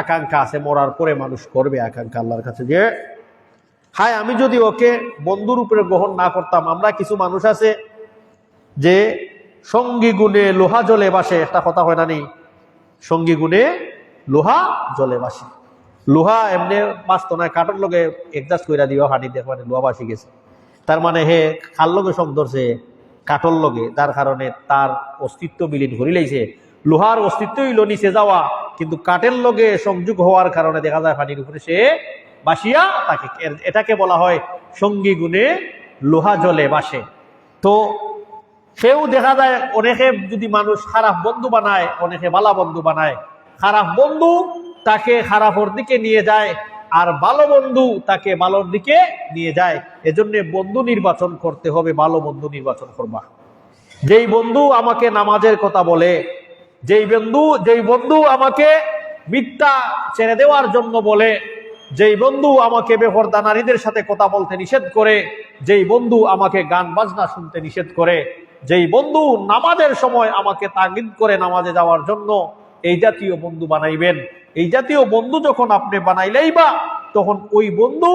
[SPEAKER 2] আকাঙ্ক্ষা আছে, মরার পরে মানুষ করবে আকাঙ্ক্ষা আল্লাহর কাছে যে হায় আমি যদি ওকে বন্ধুর উপরে গ্রহণ না করতাম। আমরা কিছু মানুষ আছে যে সঙ্গী গুণে লোহা জলে বাসে, একটা কথা হয় না, নেই সঙ্গী গুণে লোহা জলে বাসে। লোহা এমনি বাঁচত না, কাঠের লগে এডজাস্ট কইরা দিও হানি দেখ মানে লোহা বাসি গেছে, তার মানে হে খাল লগে সঙ্গ ধরছে কাঠর লগে, যার কারণে তার অস্তিত্ব বিলীন করিলাইছে। লোহার অস্তিত্ব হইল নিচে যাওয়া, কিন্তু কাঠের লগে সংযোগ হওয়ার কারণে দেখা যায় পানির উপরে সে বাসিয়া থাকে। এটাকে বলা হয় সঙ্গী গুণে লোহা জলে বাসে। তো সেও দেখা যায় অনেকে যদি মানুষ খারাপ বন্ধু বানায়, অনেকে ভালো বন্ধু বানায়। খারাপ বন্ধু তাকে খারাপের দিকে নিয়ে যায়, আর ভালো বন্ধু তাকে ভালোর দিকে নিয়ে যায়। এজন্য বন্ধু নির্বাচন করতে হবে, ভালো বন্ধু নির্বাচন করবা। যেই বন্ধু আমাকে নামাজের কথা বলে, যেই বন্ধু আমাকে মিথ্যা ছেড়ে দেওয়ার জন্য বলে, যেই বন্ধু আমাকে বেপরদা নারীদের সাথে কথা বলতে নিষেধ করে, যেই বন্ধু আমাকে গান বাজনা শুনতে নিষেধ করে, যেই বন্ধু নামাজের সময় আমাকে তাগিদ করে নামাজে যাওয়ার জন্য, এই জাতীয় বন্ধু বানাইবেন। এই জাতীয় বন্ধু যখন আপনি বানাইলেইবা, তখন ওই বন্ধু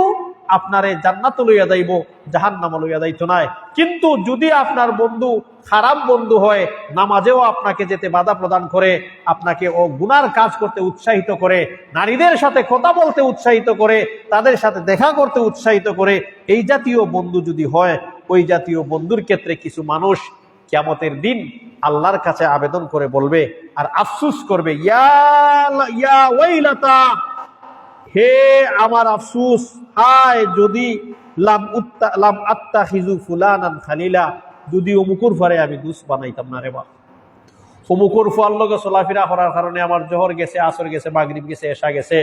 [SPEAKER 2] আপনারে জান্নাত লইয়া যাইব, জাহান্নাম লইয়া যাইতো না। কিন্তু যদি আপনার বন্ধু খারাপ বন্ধু হয়, নামাজেও আপনাকে যেতে বাধা প্রদান করে, আপনাকে ও গুনার কাজ করতে উৎসাহিত করে, নারীদের সাথে কথা বলতে উৎসাহিত করে, তাদের সাথে দেখা করতে উৎসাহিত করে, এই জাতীয় বন্ধু যদি হয়, ওই জাতীয় বন্ধুর ক্ষেত্রে কিছু মানুষ কিয়ামতের দিন আল্লাহর কাছে আবেদন করে বলবে আর আফসোস করবে, ইয়া ওয়াইলাতা, হে আমার আফসোস, হায় যদি লাম আত্তাখিযু ফুলানান খালিলা, যদি অমুকুর পরে আমি দোস্ত বানাইতাম না রে বা। অমুকুর ফুয়ার লগে চলাফেরা করার কারণে আমার জোহর গেছে, আসর গেছে, মাগরিব গেছে, এশা গেছে,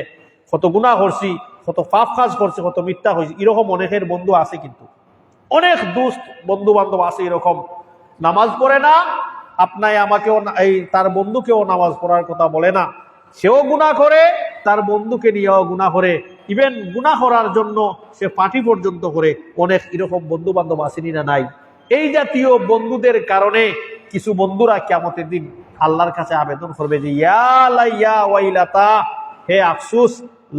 [SPEAKER 2] কত গুনাহ করছি, কত পাপ কাজ করছে, কত মিথ্যা হয়েছে। এরকম অনেকের বন্ধু আছে, কিন্তু অনেক দোস্ত বন্ধু বান্ধব আছে এরকম, নামাজ পড়ে না, আপনায় আমাকেও এই তার বন্ধুকেও নামাজ পড়ার কথা বলে না, সেও গুনাহ করে, তার বন্ধুকে নিয়েও গুনাহ করে, ইভেন গুনাহ করার জন্য সে পার্টি পর্যন্ত করে। অনেক এরকম বন্ধু বান্ধব আসেনি না নাই? এই জাতীয় বন্ধুদের কারণে কিছু বন্ধুরা কিয়ামতের দিন আল্লাহর কাছে আবেদন করবে যে ইয়া ওয়াইলাতা, হে আফসোস,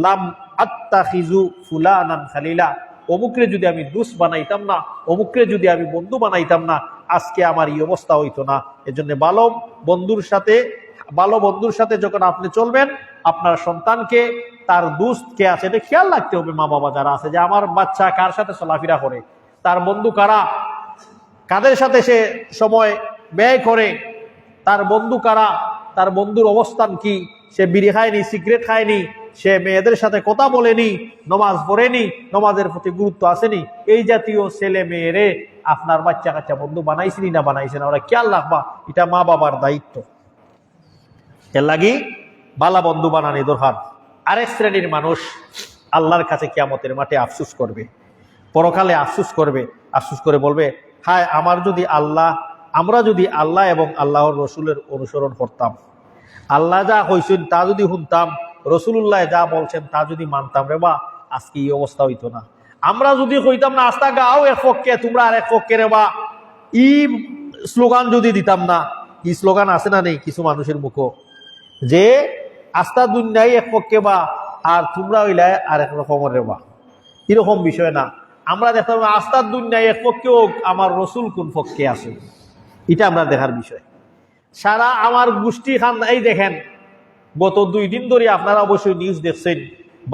[SPEAKER 2] লাম আত্তাখিযু ফুলানান খালিলা, অমুকরে যদি আমি দোস্ত বানাইতাম না, অমুকরে যদি আমি বন্ধু বানাইতাম না, আজকে আমার এই অবস্থা হইতো না। এজন্য ভালো বন্ধুর সাথে যখন আপনি চলবেন, আপনার সন্তানকে তার দোস্ত কে আছে এটা খেয়াল রাখতে হবে। মা বাবা যারা আছে, যে আমার বাচ্চা কার সাথে চলাফেরা করে, তার বন্ধু কারা, কাদের সাথে সে সময় ব্যয় করে, তার বন্ধু কারা, তার বন্ধুর অবস্থান কি, সে বিড়ি খায়নি, সিগারেট খায়নি, সে মেয়েদের সাথে কথা বলেনি, নমাজ পড়েনি, নমাজের প্রতি গুরুত্ব আসেনি, এই জাতীয় ছেলে মেয়েরে আপনার বাচ্চা কাচ্চা বন্ধু বানাইছিনি না বানাইছে না, ওরা খেয়াল রাখবা। এটা মা বাবার দায়িত্ব। এর লাগি বালা বন্ধু বানানি দরকার। আরেক শ্রেণীর মানুষ আল্লাহর কাছে কিয়ামতের মাঠে আফসোস করবে, পরকালে আফসোস করবে, আফসোস করে বলবে, হায় আমরা যদি আল্লাহ এবং আল্লাহর রসুলের অনুসরণ করতাম, আল্লাহ যা কইছেন তা যদি শুনতাম, রসুল্লাহ যা বলছেন তা যদি মানতাম রে বা আজকে এই অবস্থা হইতো না। আমরা যদি কইতাম না আস্তা গাও এক পক্ষে তোমরা আর এক পক্ষে রে বা ই স্লোগান যদি দিতাম না, এই স্লোগান আছে না নেই কিছু মানুষের মুখো যে আস্তা দুনিয়ায় এক পক্ষে বা আর তোমরা হইলে আর এক রকমের রে বা, এরকম বিষয় না। আমরা দেখতাম আস্তার দুনিয়ায় এক পক্ষে হোক, আমার রসুল কোন পক্ষে আছে এটা আমরা দেখার বিষয়। সারা আমার গোষ্ঠী খান এই দেখেন গত 2 দিন ধরে আপনারা অবশ্যই নিউজ দেখছেন,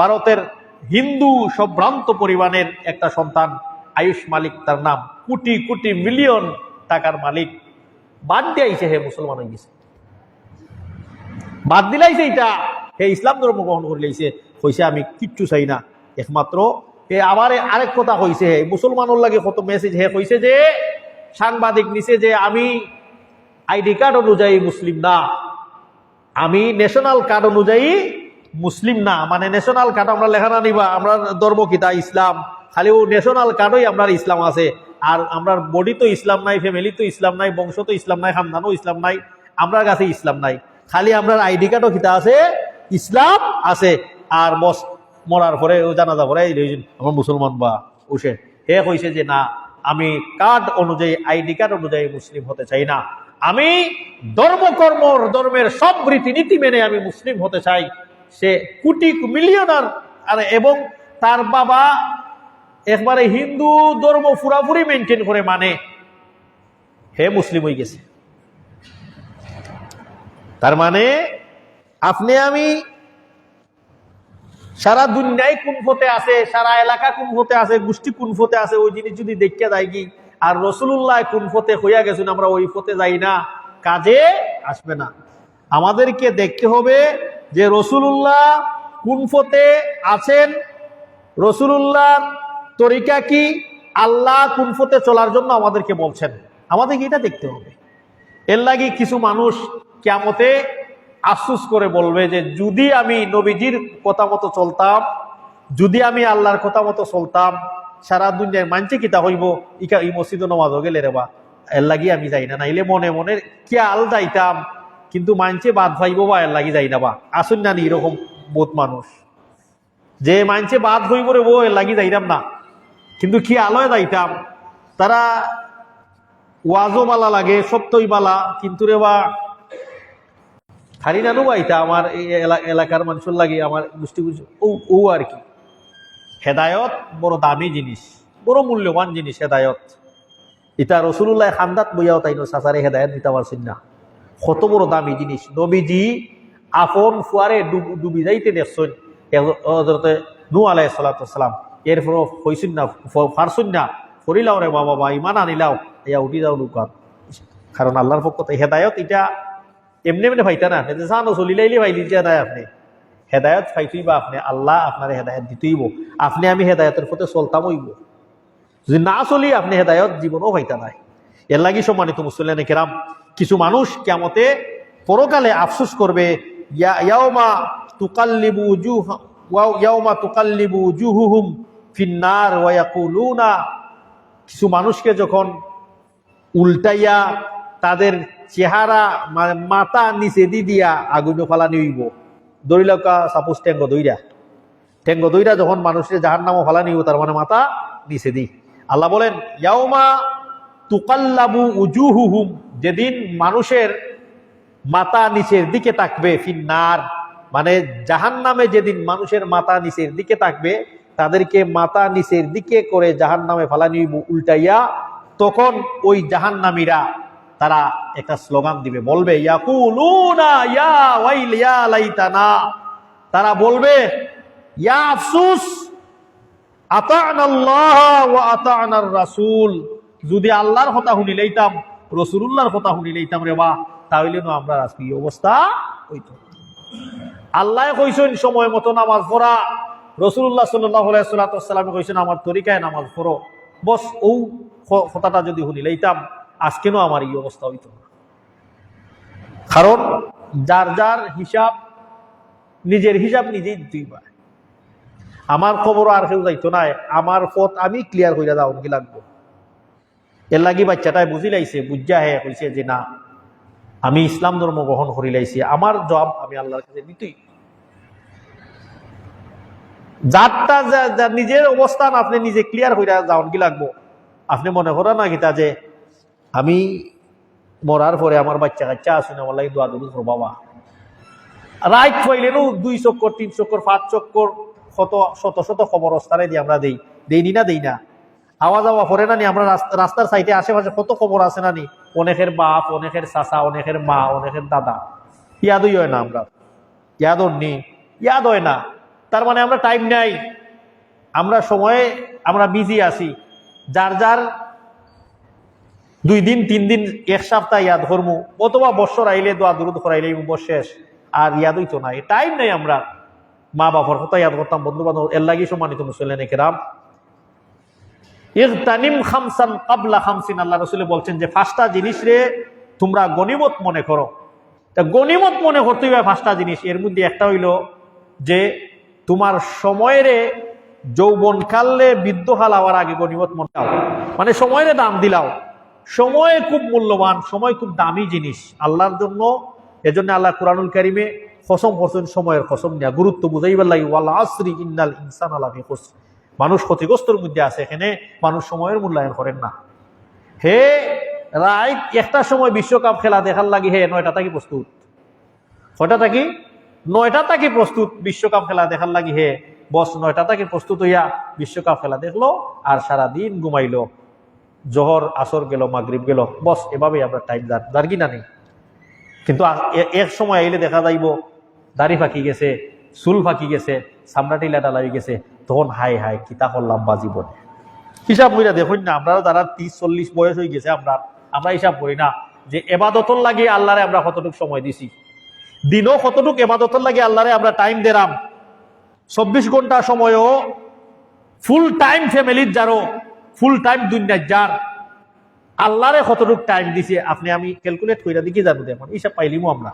[SPEAKER 2] ভারতের হিন্দু সম্ভ্রান্ত পরিবারের একটা সন্তান আয়ুষ মালিক তার নাম, কোটি কোটি মিলিয়ন টাকার মালিক, বাদ দিয়েছে হে মুসলমান হয়ে গেছে, বাদ দিলাইছে এটা হে ইসলাম ধর্ম গ্রহণ করে লাইছে, কইছে আমি কিচ্ছু চাই না একমাত্র হে। আবার আরেক কথা কইছে হে মুসলমানের লাগে কত মেসেজ হে কইছে যে সাংবাদিক নিছে যে আমি আইডি কার্ড অনুযায়ী মুসলিম না, আমি ন্যাশনাল কার্ড অনুযায়ী মুসলিম না। মানে ন্যাশনাল কার্ড আমরা লেখা না নিবা আমরা ধর্ম কিতা ইসলাম, খালি ও ন্যাশনাল কার্ডই আমরা ইসলাম আছে, আর আমরা বডি তো ইসলাম নাই, ফ্যামিলি তো ইসলাম নাই, বংশ তো ইসলাম নাই, খানদানও ইসলাম নাই, আমরা কাছে ইসলাম নাই, খালি আমরা আইডি কার্ডও কিতা আছে ইসলাম আছে। আর বস মরার পরে ও জানাজা পরে আমার মুসলমান বা ওসে হে কইছে যে না আমি কার্ড অনুযায়ী আইডি কার্ড অনুযায়ী মুসলিম হতে চাই না, আমি ধর্মের সব রীতিনীতি মেনে আমি মুসলিম হতে চাই। সে কোটি মিলিয়নার আর এবং তার বাবা একবারে হিন্দু ধর্ম পুরাপুরি মেনটেন করে মানে হে মুসলিম হয়ে গেছে। তার মানে আপনি আমি সারা দুনিয়ায় কোন পথে আছে, সারা এলাকা কোন পথে আছে, গোষ্ঠী কোন পথে আছে, ওই জিনিস যদি দেখতে যাই কি আর রসুল্লাহ কোন পথে হইয়া গেছেন আমরা ওই পথে যাই না, কাজে আসবে না। আমাদেরকে দেখতে হবে যে রসুল্লাহ কোন পথে আছেন, রসুল্লাহর তরিকা কি, আল্লাহ কোন পথে চলার জন্য আমাদেরকে বলছেন, আমাদেরকে এটা দেখতে হবে। এর লাগি কিছু মানুষ কিয়ামতে আফসোস করে বলবে যে যদি আমি নবীজির কথা মতো চলতাম, যদি আমি আল্লাহর কথা মতো চলতাম, সারা দুনিয়ার মানছে কিতা হইব ইকা এই মসজিদ নামাজও গেলে রে বা এর লাগি আমি যাই না, নাইলে মনে মনে খেয়াল যাইতাম কিন্তু মানছে বাদ ভাইব বা এর লাগি যাই না বা আসুন না এরকম বহুত মানুষ যে মানছে বাদ হইব রে বো এর লাগি যাইতাম না কিন্তু খেয়ালও যাইতাম। তারা ওয়াজও বালা লাগে সত্যই বালা কিন্তু রে বা খালি নানু বাইতা আমার এই এলাকার মানুষের লাগে আমার গোষ্ঠী ও আর কি। হেদায়ত বড় দামি জিনিস, বড় মূল্যবান জিনিস হেদায়ত। এটা রসুল্লাহ খান্দাত বইয়াও তাই সাসারে হেদায়ত দিতে পারছেন না, কত বড় দামি জিনিস। নবীজি আপন ফুয়ারে ডুবি যাইতে দেখছেন হযরতে নূহ আলাইহিস সালাম, এরপর হইছেন না পারছেন না ফরিলাও রে বাবা ইমান আনিলাও ইয়া উঠি যাও লুকান, কারণ আল্লাহর পক্ষ থেকে হেদায়ত এটা এমনি এমনি ভাইতা না, জানো চলিলাইলে ভাই দিতে নাই আপনি হেদায়ত পাইতেই বা আপনি আল্লাহ আপনার হেদায়ত দিতেইব, আপনি আমি হেদায়তের পথে চলতাম হইব, যদি না চলি আপনি হেদায়ত জীবনও পাইতা নাই। এর লাগি সম্মানিত মুসলিম কেরাম কিছু মানুষ কিয়ামতে পরকালে আফসোস করবে ইয়াউমা তুকাল্লিবু উজুহুহুম ফিন্নার ওয়া ইয়াকুলুনা, কিছু মানুষকে যখন উল্টাইয়া তাদের চেহারা মানে মাথা নিচে দিয়া আগুন ফালানি হইব, দরিলকা সাপোজ টেঙ্গ দইরা যখন মানুষের জাহান্নামে ফালানি হইব তার মানে মাথা নিচে দি। আল্লাহ বলেন ইয়াউমা তুকাল্লাবু উজুহুহুম, যেদিন মানুষের মাথা নিচের দিকে থাকবে, ফিন্নার মানে জাহান্নামে যেদিন মানুষের মাথা নিচের দিকে থাকবে তাদেরকে মাথা নিচের দিকে করে জাহান্নামে ফালানি হইব উল্টাইয়া, তখন ওই জাহান্নামীরা তারা একটা স্লোগান দিবে, বলবে ইয়াকুলুনা ইয়া ওয়াইল ইয়া লাইতানা, তারা বলবে ইয়া আফসোস আতা'নাল্লাহ ওয়া আতা'নার রাসূল, যদি আল্লাহর কথা শুনি লইতাম রাসূলুল্লাহর কথা শুনি লইতাম রে বা তাহলে না আমরা আজকে এই অবস্থা হইতো। আল্লাহ কইছেন সময় মতো নামাজ পড়া, রাসূলুল্লাহ সাল্লাল্লাহু আলাইহি ওয়াসাল্লাম কইছেন আমার তরিকায় নামাজ পড়ো, বস ও কথাটা যদি শুনি লইতাম আজকেও আমার এই অবস্থা হইতো না। কারণ যার যার হিসাব নিজের হিসাব নিজেই দিতেই পারে, আমার খবর আর কেউ যাইতো না, আমার পথ আমি ক্লিয়ার কইরা দাও কি লাগবো। এর লাগি বাচ্চাটাই বুঝি লাইছে, বুঝা হে কইছে যে না আমি ইসলাম ধর্ম গ্রহণ করি লাইছি, আমার জবাব আমি আল্লাহর কাছে দিতেই। যারটা নিজের অবস্থান আপনি নিজে ক্লিয়ার হইয়া যাওয়ান কি লাগবো। আপনি মনে করেন না গীতা যে আমি মরার পরে আমার বাচ্চা কাচ্চা আসুন আমার লাগে দোয়া দুরুদ করো বাবা। রাইট হইলেন 2 চক্কর 3 চক্কর 5 চক্কর শত শত খবর অস্তারে দিয়ে আমরা দেইনি না দেই না। আওয়াজ পড়ে না নি আমরা রাস্তার সাইডে আশেপাশে কত খবর আছে না নি, অনেকের বাপ, অনেকের চাচা, অনেকের মা, অনেকের দাদা, ইয়াদই হয় না আমরা, ইয়াদ হয় না। তার মানে আমরা টাইম নাই, আমরা সময়ে আমরা বিজি আছি। যার যার 2 দিন 3 দিন 1 সপ্তাহ ইয়াদ করমু, অথবা বছর আইলে দোয়া দুরুদ করাইলে শেষ, আর ইয়াদ হইতো না, টাইম নাই। আমরা মা বাবার কথা ইয়াদ করতাম, বন্ধু বান্ধব, এর লাগি সম্মানিত মুসলিম কেরাম ইগতানিম খামসান ক্বাবলা খামসিন, আল্লাহ রাসূল বলছেন যে 5টা জিনিস রে তোমরা গনিমত মনে করো। তা গনিমত মনে করতে হবে 5টা জিনিস। এর মধ্যে একটা হইল যে তোমার সময়ের যৌবন কালে বৃদ্ধকাল হওয়ার আগে গনিমত মনে দাও, মানে সময়ের দাম দিলাও। সময় খুব মূল্যবান, সময় খুব দামি জিনিস আল্লাহর জন্য। এজন্য আল্লাহ কুরআনুল কারীমে কসম করছেন, সময়ের কসম নিয়া গুরুত্ব বুঝাইবার লাগি, ওয়াল আসরি ইন্নাল ইনসানা লাফি খুসর, মানুষ ক্ষতিগ্রস্তর মধ্যে আছে। এখানে মানুষ সময়ের মূল্যায়ন করেন না। হে রাইট একটা সময় বিশ্বকাপ খেলা দেখার লাগে, হে 9টা থাকি প্রস্তুত, 6টা থাকি 9টা থাকি প্রস্তুত বিশ্বকাপ খেলা দেখার লাগি। হে বস 9টা থাকি প্রস্তুত হইয়া বিশ্বকাপ খেলা দেখলো, আর সারা দিন ঘুমাইলো, জোহর আসর গেল, মাগরিব গেল, বস এভাবেই আমরা টাইম যার কিনা নেই। কিন্তু এক সময় আইলে দেখা যাইব দাড়ি ফাঁকি গেছে, চুল ফাঁকি গেছে, চামড়া টিলাটা লাগি গেছে, তখন হাই হাই কিতা করলাম বা জীবনে। হিসাব কইরা দেখুন না, আমরা যারা 30-40 বয়স হয়ে গেছে, আমরা হিসাব করি না যে এবাদতর লাগে আল্লাহরে আমরা কতটুকু সময় দিছি, দিনও কতটুকু এবাদতর লাগে আল্লাহরে আমরা টাইম দিলাম। 24 ঘন্টা সময়ও ফুল টাইম ফ্যামিলির যারও, ফুল টাইম দুনিয়ার যার, আল্লাহরে কতটুকু টাইম দিছে আপনি আমি ক্যালকুলেট কইরা দিকে জানো। দেখুন হিসাব পাইলিমো আমরা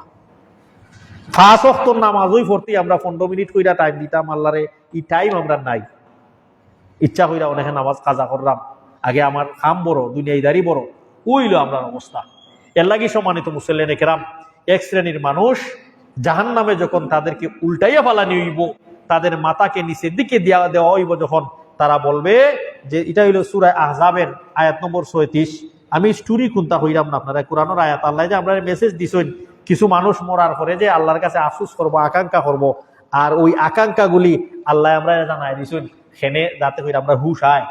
[SPEAKER 2] 5 ওয়াক্ত নামাজই পড়তে আমরা 15 মিনিট কইরা টাইম দিতাম আল্লাহরে, এই টাইম আমরা নাই। ইচ্ছা কইরা অনেকে নামাজ কাজা করলাম, আগে আমার কাম বড়, দুনিয়াদারি বড়, ওইলো আমরা অবস্থা। এর লাগি সম্মানিত মুসল্লিনে কেরাম, এক শ্রেণীর মানুষ জাহান্নামে যখন তাদেরকে উল্টাইয়া ফালানি হইব, তাদের মাথাকে নিচের দিকে দেওয়া হইব, যখন তারা বলবে যে এটা হইল সূরা আহজাবের আয়াত নম্বর 36। আমি স্টোরি কোনটা হইলাম না, আপনারা কোরআনের আয়াত, আল্লাহ যে আপনারা মেসেজ দিছেন কিছু মানুষ মরার পরে যে আল্লাহর কাছে আফসোস করব, আকাঙ্ক্ষা করব, আর ওই আকাঙ্ক্ষাগুলি আল্লাহ আমরা জানাই দিছেন সেনে, যাতে করে আমরা হুশ হয়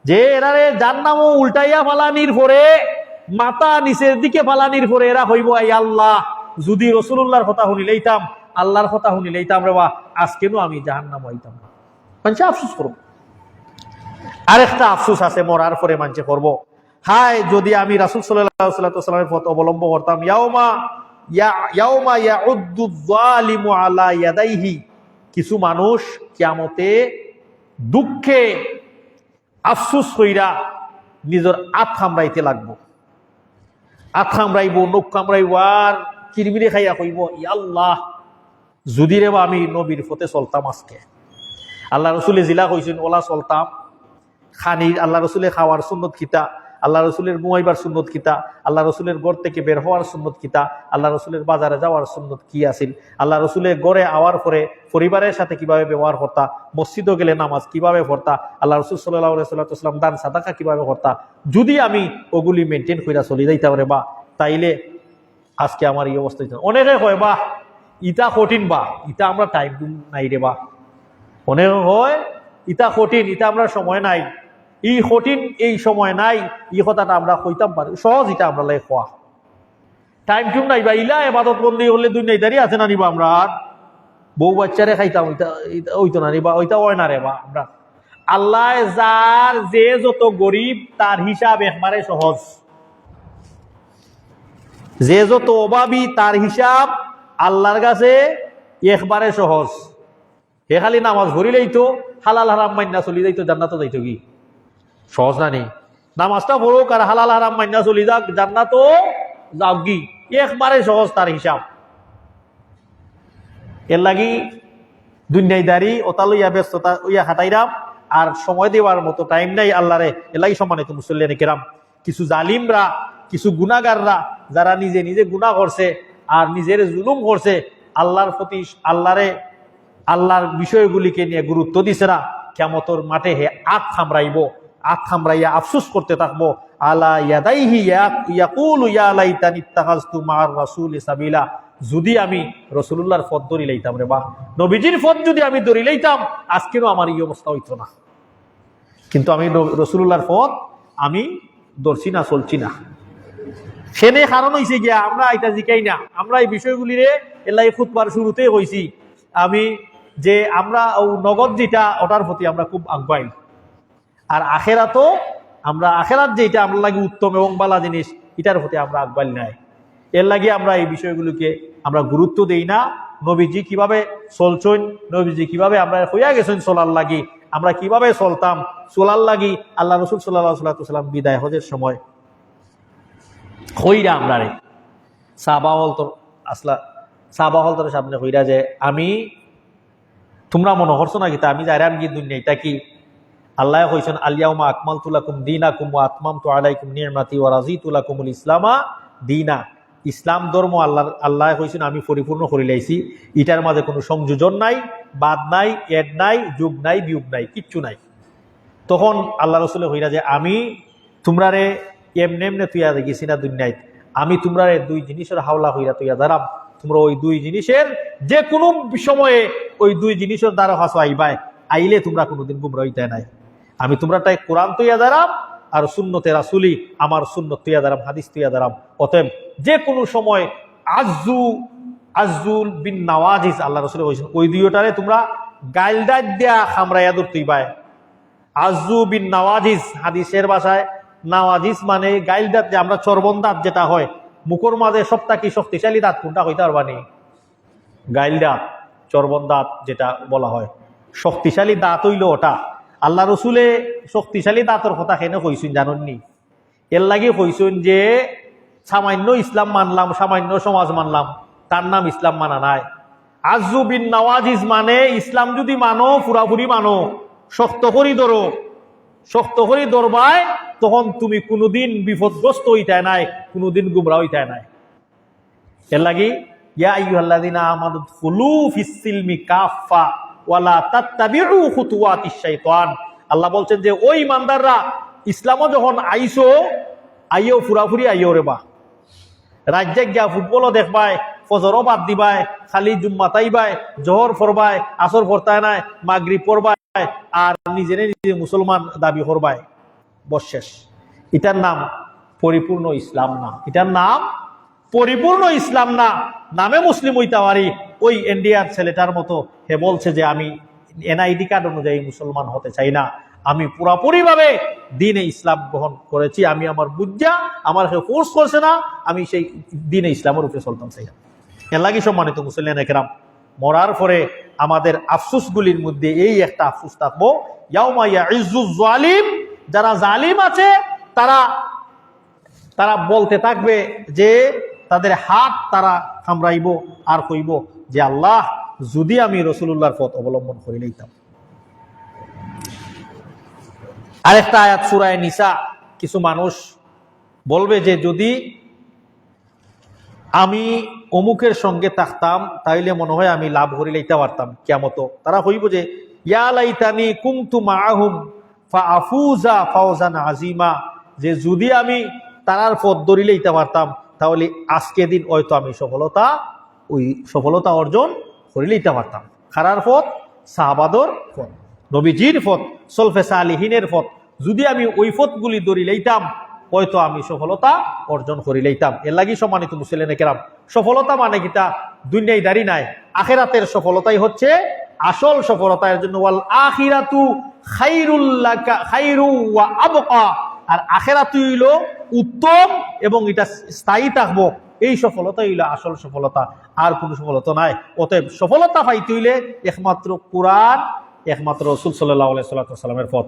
[SPEAKER 2] যে এরারে জান্নামও উল্টাইয়া ফালানির পরে, মাথা নিচের দিকে ফালানির পরে এরা হইব, এই আল্লাহ যদি রাসূলুল্লাহর কথা শুনি লইতাম, আল্লাহর কথা শুনি লইতাম রে বা, আজকেও আমি জাহান্নাম হইতাম না। মানুষ আফসোস করব। আরেকটা আফসোস আছে মরার পরে মানুষে করব, হায় যদি আমি রাসূল সাল্লাল্লাহু আলাইহি ওয়াসাল্লামের পথ অবলম্বন করতাম। ইয়াউমা ইয়াউদ্দু যালিমু আলা ইয়াদাইহি, কিছু মানুষ কিয়ামতে দুঃখে আফসোস কইরা নিজের আত কামড়াইতে লাগবো, আত কামড়াইব, নখ কামড়াইব, আর কিরমিরে খাইয়া কইব, ইয়া আল্লাহ যদি রে বা আমি নবীর পথে চলতাম আজকে। আল্লাহ রসুলে জিলা কইছেন ওলা চলতাম, খানির আল্লাহ রসুলের খাওয়ার সুন্নত খিতা, আল্লাহ রসুলের ঘুমাইবার সুন্নত কিতা, আল্লাহ রসুলের ঘর থেকে বের হওয়ার সুন্নত কিতা, আল্লাহ রসুলের বাজারে যাওয়ার সুন্নত কি আছিল, আল্লাহ রসুলের ঘরে আওয়ার পরে পরিবারের সাথে কিভাবে ব্যবহার করতা, মসজিদে গেলে নামাজ কিভাবে পড়তা, আল্লাহ রসুল সাল্লাল্লাহু আলাইহি ওয়াসাল্লাম দান সাদাকা কিভাবে করতা, যদি আমি ওগুলি মেনটেন কইরা চলি যাইতাম রে বা, তাইলে আজকে আমার এই অবস্থা। অনেকে হয় বা ইটা কঠিন বা, ইটা আমরা টাইম নাই রে বা, অনেকে হয় ইটা কঠিন, ইটা আমরা সময় নাই, এই কঠিন এই সময় নাই, এই কথাটা আমরা কইতাম পারি সহজ, এটা আমরা লাই খোয়া টাইম টুম নাই বা, ইলা এবাদত বন্দি হলে দুনিয়াদারি আছে না নিবা, আমরা বউ বাচ্চারে খাইতাম ওইতো না নিবা, ওইটা হয় না রে বা। আমরা আল্লাহ যার যে যত গরিব তার হিসাব একবারে সহজ, যে যত অভাবী তার হিসাব আল্লাহর কাছে একবারে সহজ। হে খালি নামাজ ভরিলেই তো হালাল হারাম মান্না চলি যাইতো, জান্নাত যাইতো, কি সহজ না নি? নামাজটা পড়ুক আর হালাল হারাম মান্না চলি যাক, জান্নাত যাও কি, একবারে সহজ তার হিসাব। এর লাগি দুনিয়াদারি ওটা লইয়া ব্যস্ততা ইয়া খাটাইরাম, আর সময় দেওয়ার মতো টাইম নাই আল্লাহরে। এর লাগি সম্মানিত মুসল্লিয়ানে কেরাম, কিছু জালিমরা, কিছু গুনাহগাররা যারা নিজে নিজে গুনাহ করছে আর নিজের জুলুম করছে, আল্লাহর প্রতি আল্লাহরে আল্লাহর বিষয়গুলিকে নিয়ে গুরুত্ব দিছে না, কিয়ামতের মাঠে হে আত থামরাইয়া আফসোস করতে থাকবো। আলা ইয়াদাইহি ইয়াকুলু ইয়া লাইতানি ইত্তাখাযতু মা'আর রাসূলি সাবিলা, যদি আমি রাসূলুল্লাহর পথ ধরি লইতাম রে, বা নবীজির পথ যদি আমি ধরি লইতাম আজকেও আমার এই অবস্থা হইতো না। কিন্তু আমি রাসূলুল্লাহর পথ আমি ধরছি না, চলছি না। সেনে কারণ হইছে গিয়া আমরা এটা জিকাই না, আমরা এই বিষয়গুলিরে এলাই খুতবার শুরুতে হইছি আমি যে আমরা নগদ যেটা ওটার প্রতি আমরা খুব আগ্রহী, আর আখেরাতও আমরা আখেরাত যেটা আমরা লাগে উত্তম এবং বালা জিনিস এটার প্রতি আমরা আগ্রহী নাই। এর লাগে আমরা এই বিষয়গুলোকে আমরা গুরুত্ব দেই না। নবীজি কিভাবে চলছেন, নবীজি কিভাবে আমরা হইয়া গেছেন চলার লাগি, আমরা কিভাবে চলতাম চলার লাগি, আল্লাহ রসুল সাল্লাল্লাহু আলাইহি ওয়াসাল্লাম বিদায় হজের সময় হইরা আমরা রে সাহাবা হল তোর সামনে হইরা যে আমি তোমরা মনে করছো না কিতা আমি যাইরাম কি দুনিয়া এটা কি আল্লাহ কইছেন আল-ইয়াউমা আকমালতু লাকুম দীনাকুম ওয়া আতমামতু আলাইকুম নি'মাতি ওয়া রাযীতু লাকুমুল ইসলামা দীনা। ইসলাম ধর্ম আল্লাহ কইছেন আমি পরিপূর্ণ করে লাইছি, এটার মাঝে কোনো সংযোজন নাই, বাদ নাই, এড নাই, যোগ নাই, বিয়োগ নাই, কিচ্ছু নাই। তখন আল্লাহ রাসূল হইরা যে আমি তোমরারে এমনে এমনে তুইয়া গেছি না দুনিয়ায়, আমি তোমরারে দুই জিনিসের হাওলা হইরা তুইয়া দাঁড়াম, তোমরা ওই দুই জিনিসের যে কোনো সময়ে ওই দুই জিনিসের দ্বারা হাসো আইবাই, আইলে তোমরা কোনোদিন গুমরা হইতে নাই। আমি তোমরাটাই কোরআন তুইয়া দাঁড়াম আর সুন্নতে রাসূলি আমার সুন্নত তুইয়া দাঁড়াম, হাদিস তুইয়া দাঁড়াম। অতএব যে কোনো সময় আজুল বিন নওয়াজিজ আল্লাহ রাসূল কইছেন ওই দুইটারে তোমরা গাইলদার দিয়া খামরাইয়া ধরতেইবাই। আজু বিন নওয়াজিজ হাদিসের ভাষায় নওয়াজিজ মানে গাইল দাঁত, যে আমরা চর্বণ দাঁত যেটা হয় মুখের মাঝে সবটা কি শক্তিশালী দাঁত কোনটা হইতে পারবানি? গাইল দাঁত, চর্বণ দাঁত যেটা বলা হয় শক্তিশালী দাঁত হইল ওটা। আল্লাহ রসুলে শক্তিশালী দাঁতর কথা কেন কইছেন জানেননি? এর লাগে কইছেন যে সামান্য ইসলাম মানলাম, সামান্য সমাজ মানলাম, তার নাম ইসলাম মানা নাই। আজু বিন নওয়াজিজ মানে ইসলাম যদি মানো পুরাপুরি মানো, শক্ত করি ধরো, শক্ত করি ধরবায়, তখন তুমি কোনোদিন বিপদগ্রস্ত হইতে নাই, কোনোদিন গুমরা হইতে নাই। এর লাগি ইয়া আইয়ুহাল্লাযিনা আমানু দুখুলু ফিস সিলমি কাফা ওয়া লা তাত্তাবিউ খুতুওয়াতিশ শাইতান। আল্লাহ বলছেন যে ওই ইমানদাররা ইসলামও যখন আইছো আইও পুরাপুরি আইও রে বা, রাজ্যে গিয়া ফুটবলও দেখবাই, ফজরও বাদ দিবাই, খালি জুম্মা তাইবাই, জোহর পড়বাই, আসর পড়তায় নাই, মাগরিব পড়বাই, আর নিজে নিজে মুসলমান দাবি করবাই, বস শেষ। এটার নাম পরিপূর্ণ ইসলাম না, এটার নাম পরিপূর্ণ ইসলাম না। নামে মুসলিম হইতে পারি, ওই ইন্ডিয়ার ছেলেটার মতো হে বলছে যে আমি এনআইডি কার্ড অনুযায়ী মুসলমান হতে চাই না, আমি পুরাপুরি ভাবে দ্বীনে ইসলাম গ্রহণ করেছি, আমি আমার বুঝা আমার ফোর্স করছে না, আমি সেই দ্বীনে ইসলামের উপরে চলতাম চাই না। এর লাগি সম্মানিত মুসলিম একরাম, মরার পরে আমাদের আফসোসগুলির মধ্যে এই একটা আফসোস থাকবো, ইয়াউমা ইয়াইজ্জুজ জালিম, যারা জালিম আছে তারা বলতে থাকবে যে তাদের হাত তারা কামড়াইব আর কইব যে আল্লাহ যদি আমি রাসূলুল্লাহর পথ অবলম্বন করে লইতাম। আরেকটা আয়াত সূরা নিসা, কিছু মানুষ বলবে যে যদি আমি অমুকের সঙ্গে থাকতাম তাইলে মনে হয় আমি লাভ করে লইতে পারতাম কিয়ামত। তারা কইব যে ইয়া লাইতানি কুনতু মাআহুম ফাআফুজা ফাওজান আযীমা, যে যদি আমি তারার পথ ধরে লইতে পারতাম তাহলে আজকে দিন হয়তো আমি সফলতা অর্জন করে লইতে পারতাম। খারার পথ, সাহাবাদর পথ, নবীজির পথ, সলফে সালিহিনের পথ, যদি আমি ওই পথগুলি ধরে লইতাম হয়তো আমি সফলতা অর্জন করে লইতাম। এর লাগি সম্মানিত মুসলিম কেরাম, সফলতা মানে কিটা দুনিয়ায় দাঁড়ি নাই, আখিরাতের সফলতাই হচ্ছে আসল সফলতা। এর জন্য ওয়াল আখিরাতু খায়রুল লাকা খায়রু ওয়া আবকা, আর আখিরাতই হইল উত্তম এবং এটা স্থায়ী থাকবো, এই সফলতা হইল আসল সফলতা, আর কোনো সফলতা নাই। অতএব সফলতা পাইতে হইলে একমাত্র কোরআন, একমাত্র রাসূল সাল্লাল্লাহু আলাইহি ওয়াসাল্লামের পথ,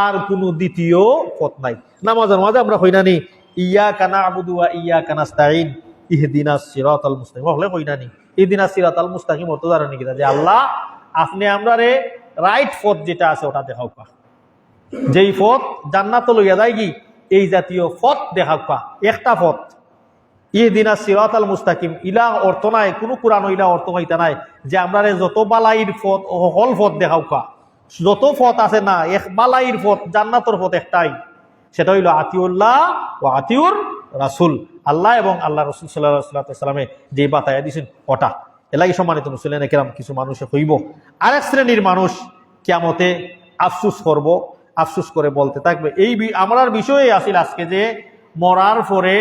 [SPEAKER 2] আর কোনো দ্বিতীয় পথ নাই। নামাজের মাঝে আমরা কই নানি ইয়্যাকা না'বুদু ওয়া ইয়্যাকা নাস্তাঈন ইহদিনাস সিরাতাল মুস্তাকিম, হলে কই নানি ইহদিনাস সিরাতাল মুস্তাকিম অর্থ জানেন কি, যে আল্লাহ আপনি আমরারে রাইট পথ যেটা আছে ওটা দেখাও পা, যেই পথ জান্নাত লইয়া যায় কি এই জাতীয় পথ দেখাও পা। একটা পথ, ইহদিনা সিরাতাল মুস্তাকিম ইলা অর্থ নাই, কোনো কোরআন ইলা অর্থ হইতা নাই যে আমরা যত বালাইর পথ হল পথ দেখাও কা, যত পথ আছে না এক বালাইর পথ জান্নাতর পথ একটাই, সেটা হইল আতিউল্লাহ ও আতিউর রাসুল, আল্লাহ এবং আল্লাহ রসুল সাল্লাল্লাহু সাল্লামে যে বাতায়া দিয়েছেন ওটা। এলাকি সম্মানিত মুসলিম কেরাম, কিছু মানুষে হইব আরেক শ্রেণীর মানুষ কিয়ামতে আফসুস করব, আফসুস করে বলতে থাকবে। এই আমরার বিষয়ে আসিল আজকে যে মরার পরে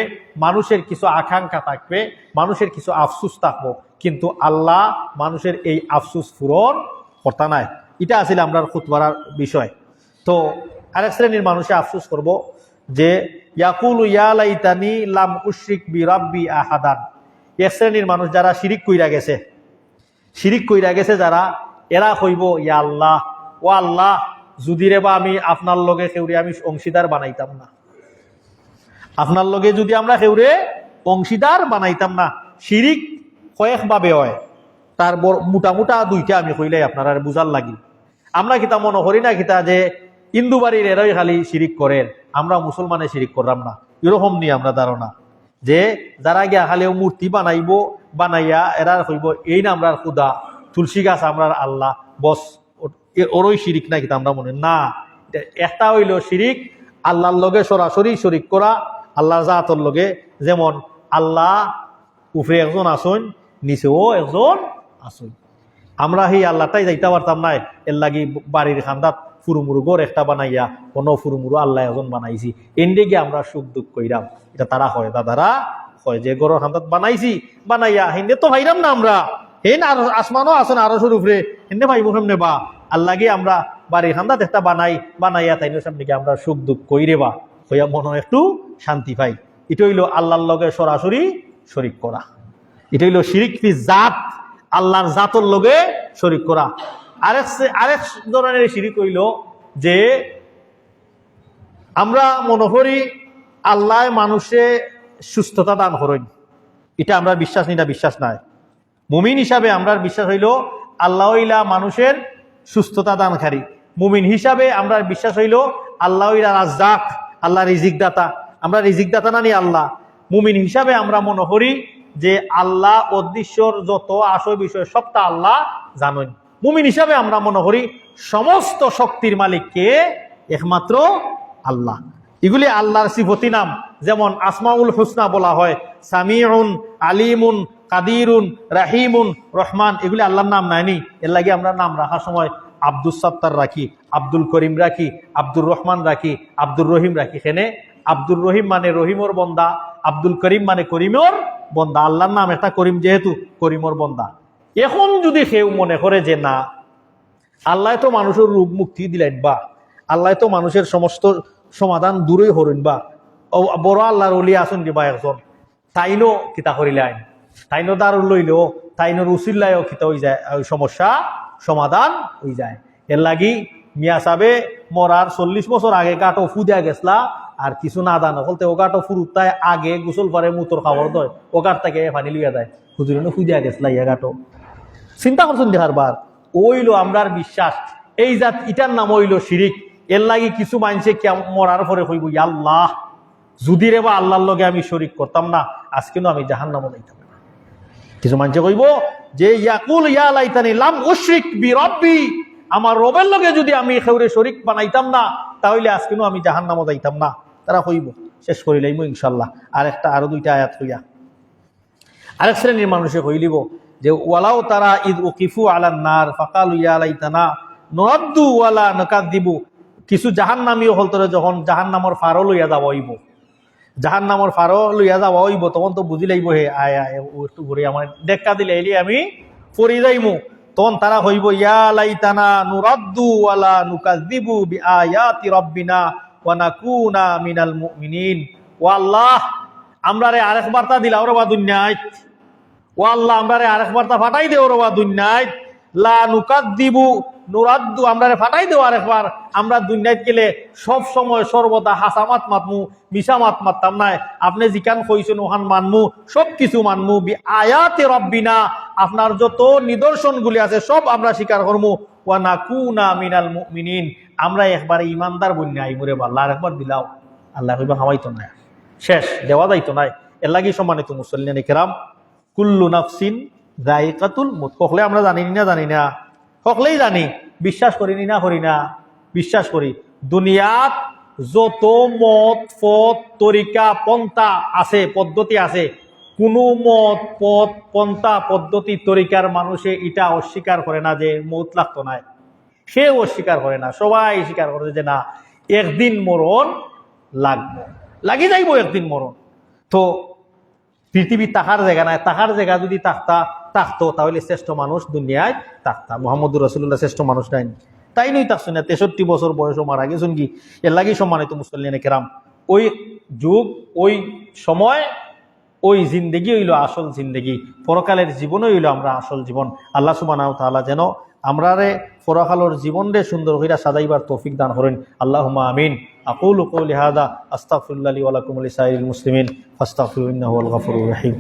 [SPEAKER 2] মানুষের কিছু আকাঙ্ক্ষা থাকবে, মানুষের কিছু আফসুস থাকবো, কিন্তু আল্লাহ মানুষের এই আফসুস পূরণ করতে নাই। এটা আসলে আমরা খুতবার বিষয়। তো আরেক শ্রেণীর মানুষে আফসুস করব যে ইয়াকুলু ইয়া লাইতানি লাম উশরিক বি রাব্বি আহাদান। এক শ্রেণীর মানুষ যারা শিরিক কইরা গেছে, শিরিক কইরা গেছে যারা, এরা কইব ইয়া আল্লাহ, ও আল্লাহ যদি রে বা আমি আপনার লগে কেউরে আমি অংশীদার বানাইতাম না, আপনার লগে যদি আমরা কেউরে অংশীদার বানাইতাম না। শিরিক কয়েকভাবে হয়, তার মোটামোটা দুইটা আমি কইলাই আপনারা বুঝার লাগি। আমরা কিতা মনে করি না কিতা যে হিন্দু বাড়ির এরাই খালি শিরিক করেন, আমরা মুসলমানে শিরিক করলাম না, এরকম নিয়ে আমরা ধারণা যে যারা গিয়া খালি মূর্তি বানাইব, বানাইয়া এরা কইব এই না আমরা খুদা, তুলসী গাছ আমরা আল্লাহ, বস ওরই শিরিক না কিতা আমরা মনে না। একটা হইল শিরিক আল্লাহর লগে সরাসরি শরিক করা, আল্লাহর জাতর লগে, যেমন আল্লাহ উপরে একজন আসুন, নিচেও একজন আসুন, আমরা সেই আল্লাহটাই যাইতে পারতাম না, এর লাগি বাড়ির খান্দাত ফুরুমুরু গড় একটা বানাইয়া কোনো ফুরুমুরু আল্লাহ একজন বানাইছি, এন্ডে গিয়ে আমরা সুখ দুঃখ কইরাম। এটা তারা হয়, দাদারা হয় যে গড়ের খান্দাত বানাইছি, বানাইয়া হিন্দে তো ভাইরাম না আমরা, হেন আর আসমানও আসেন আরো শুরু উপরে, হিন্দে ভাইব কেমনে বা আল্লাহ গিয়ে আমরা বাড়ির খান্দাত একটা বানাইয়া তাই সামনে গিয়ে আমরা সুখ দুঃখ কইরে বা হইয়া মনে একটু শান্তি পাই। এটা হইল আল্লাহর লগে সরাসরি শরিক করা, এটা হইল শিরিক ফি জাত, আল্লাহর জাতর লগে শরিক করা। আরেক ধরনের শিরিক হইল যে আমরা মনে করি আল্লাহ মানুষে সুস্থতা দান করেন, এটা আমরা বিশ্বাস নিটা বিশ্বাস নাই। মুমিন হিসাবে আমরা বিশ্বাস হইল আল্লাহ ইলা মানুষের সুস্থতা দানকারী, মুমিন হিসাবে আমরা বিশ্বাস হইল আল্লাহ ইলা রাজ্জাক, আল্লাহ রিজিক দাতা, আমরা রিজিক দাতা না নি আল্লাহ। মুমিন হিসাবে আমরা মনে করি যে আল্লাহ অদৃশ্যর যত আসল বিষয় সবটা আল্লাহ জানেন। মুমিন হিসাবে আমরা মনে করি সমস্ত শক্তির মালিক কে, একমাত্র আল্লাহ। এগুলি আল্লাহর সিফতি নাম, যেমন আসমাউল হুসনা বলা হয়, সামিউন, আলিমুন, কাদিরুন, রাহিমুন, রহমান, এগুলি আল্লাহর নাম নাইনি। এর লাগে আমরা নাম রাখার সময় আব্দুল সাত্তার রাখি, আব্দুল করিম রাখি, আব্দুর রহমান রাখি, আব্দুর রহিম রাখি। এখানে আব্দুর রহিম মানে রহিমর বন্দা, আব্দুল করিম মানে করিমর বন্দা। আল্লাহর নাম একটা করিম, যেহেতু করিমর বন্দা। এখন যদি কেউ মনে করে যে না, আল্লাহ তো মানুষের রোগ মুক্তি দিলেন, বা আল্লাহ তো মানুষের সমস্ত সমাধান দূরই হরেন, বা বড় আল্লাহর ওলি আসুন যে বা একজন, তাইনো কিতা করিলেন, তাইনো দারুল লইল, তাইনোর উসিল্লায়ও কিতা হয়ে যায়, সমস্যা সমাধান হয়ে যায়। এর লাগি মিয়া সাবে মরার 40 বছর আগে কাটো ফুদিয়া গেছলা, আর কিছু না দানো বলতে ও কাটো ফুরুতায় আগে গোসল পরে মুতর খাবার দয়, ও কাঠ থেকে পানি লইয়া যায়, হুজুরে ফুদিয়া গেছলা ইয়া কাটো। চিন্তা করছেন দেখার বার, ওইলো আমরার বিশ্বাস, এই জাত ইটার নাম হইল শিরিক। এর লাগি কিছু মানুষে মরার পরে কইব আল্লাহ যদি রে বা আল্লাহর লগে আমি শরিক করতাম না, আজকে আমি জাহান্নামে যাইতাম না। কিছু মানুষে কইব যে ইয়াকুল ইয়া লাইতানি লাম উশরিক বি রাব্বি, আমার রবের লগে যদি আমি কেউরে শরিক বানাইতাম না, তাহলে আজকে আমি জাহান্নামে যাইতাম না। তারা কইব, শেষ করিলাইম ইনশাআল্লাহ। আরো দুইটা আয়াত হইয়া আরেক শ্রেণীর মানুষে কইলিব যে ওয়ালাউ তারা ইদ উকিফু আলান নার ফাকালু ইয়া লাইতানা নুরাদ্দু ওয়ালা নাকাযিবু। কিছু জাহান্নামীও হলতরে যখন জাহান্নামর ফারো লইয়া যাওয়া হইব, জাহান্নামর ফারো লইয়া যাওয়া হইব, তখন তো বুঝি লাইব হে আয় আয় একটু ঘুরে আমার দেখা দিলে এলি আমি পড়ি যাইমু। তখন তারা হইব ইয়া লাইতানা নুরাদ্দু ওয়ালা নুকাযিবু বিআয়াতি রাব্বিনা ওয়া নাকুনা মিনাল মুমিনিন। ও আল্লাহ, আমরারে আরেক বার্তা দিলা ওরে বা দুনিয়ায়, ও আল্লাহ আমরারে আরেক বার্তা ফাটাই দে ওরে বা দুনিয়ায়, লা নুকাযিবু নুরাদ্দু, আমরারে ফাটাই দেও আরেকবার, আমরা দুনিয়ায় গেলে সব সময় সর্বদা হাসামাত মাতমু, মিশামাত মাততাম নাই। আপনি জিকান কইছেন ওহান মানমু, সব কিছু মানমু, বিআয়াতি রাব্বিনা, আপনার যত নিদর্শনগুলি আছে সব আমরা স্বীকার করমু, ওয়া নাকুনা মিনাল মুমিনিন, আমরা একবারে ইমানদার বন্যা আইমুরে। আল্লাহ আরেকবার দিলাও, আল্লাহ কইবা হাওয়াইতো না, শেষ দেওয়া যাইতো নাই। এর লাগি সম্মানিত মুসল্লিয়ান কিরাম, কুল্লু নাফসিন যায়িকাতুল মউত। সকলে আমরা জানি না, সকলেই জানি, বিশ্বাস করি না, বিশ্বাস করি। দুনিয়াত যত মত পথ তরিকা পন্থা আছে, পদ্ধতি আছে, কোনো মত পথ পন্থা পদ্ধতি তরিকার মানুষে এটা অস্বীকার করে না যে মৌত লাগতো নাই। সে অস্বীকার করে না, সবাই স্বীকার করে যে না, একদিন মরণ লাগি যাইব, একদিন মরণ। তো পৃথিবী তাহার জায়গা নাই, তাহার জায়গা যদি থাকতো তাহলে শ্রেষ্ঠ মানুষ দুনিয়ায় থাকতাম। মুহাম্মদুর রাসূলুল্লাহ শ্রেষ্ঠ মানুষ নাই, তাই নই থাকছো না, 63 বছর বয়সও মারা গেছেন কি। এর লাগি সম্মানিত মুসল্লিয়ানে কেরাম, ওই যুগ, ওই সময়, ওই জিন্দেগি হইল আসল জিন্দেগি, পরকালের জীবনই হইল আমরা আসল জীবন। আল্লাহ সুবহানাহু ওয়া তাআলা যেন আমরারে পরকালের জীবন রে সুন্দর কইরা সাজাইবার তৌফিক দান করেন। আল্লাহুম্মা আমিন। আকুলু কওলি হাযা আস্তাগফিরুল্লাহ লি ওয়া লাকুম ওয়া লিসাইরিল মুসলিমিন ফাস্তাগফিরুহু ইন্নাহু হুয়াল গফুরুর রহিম।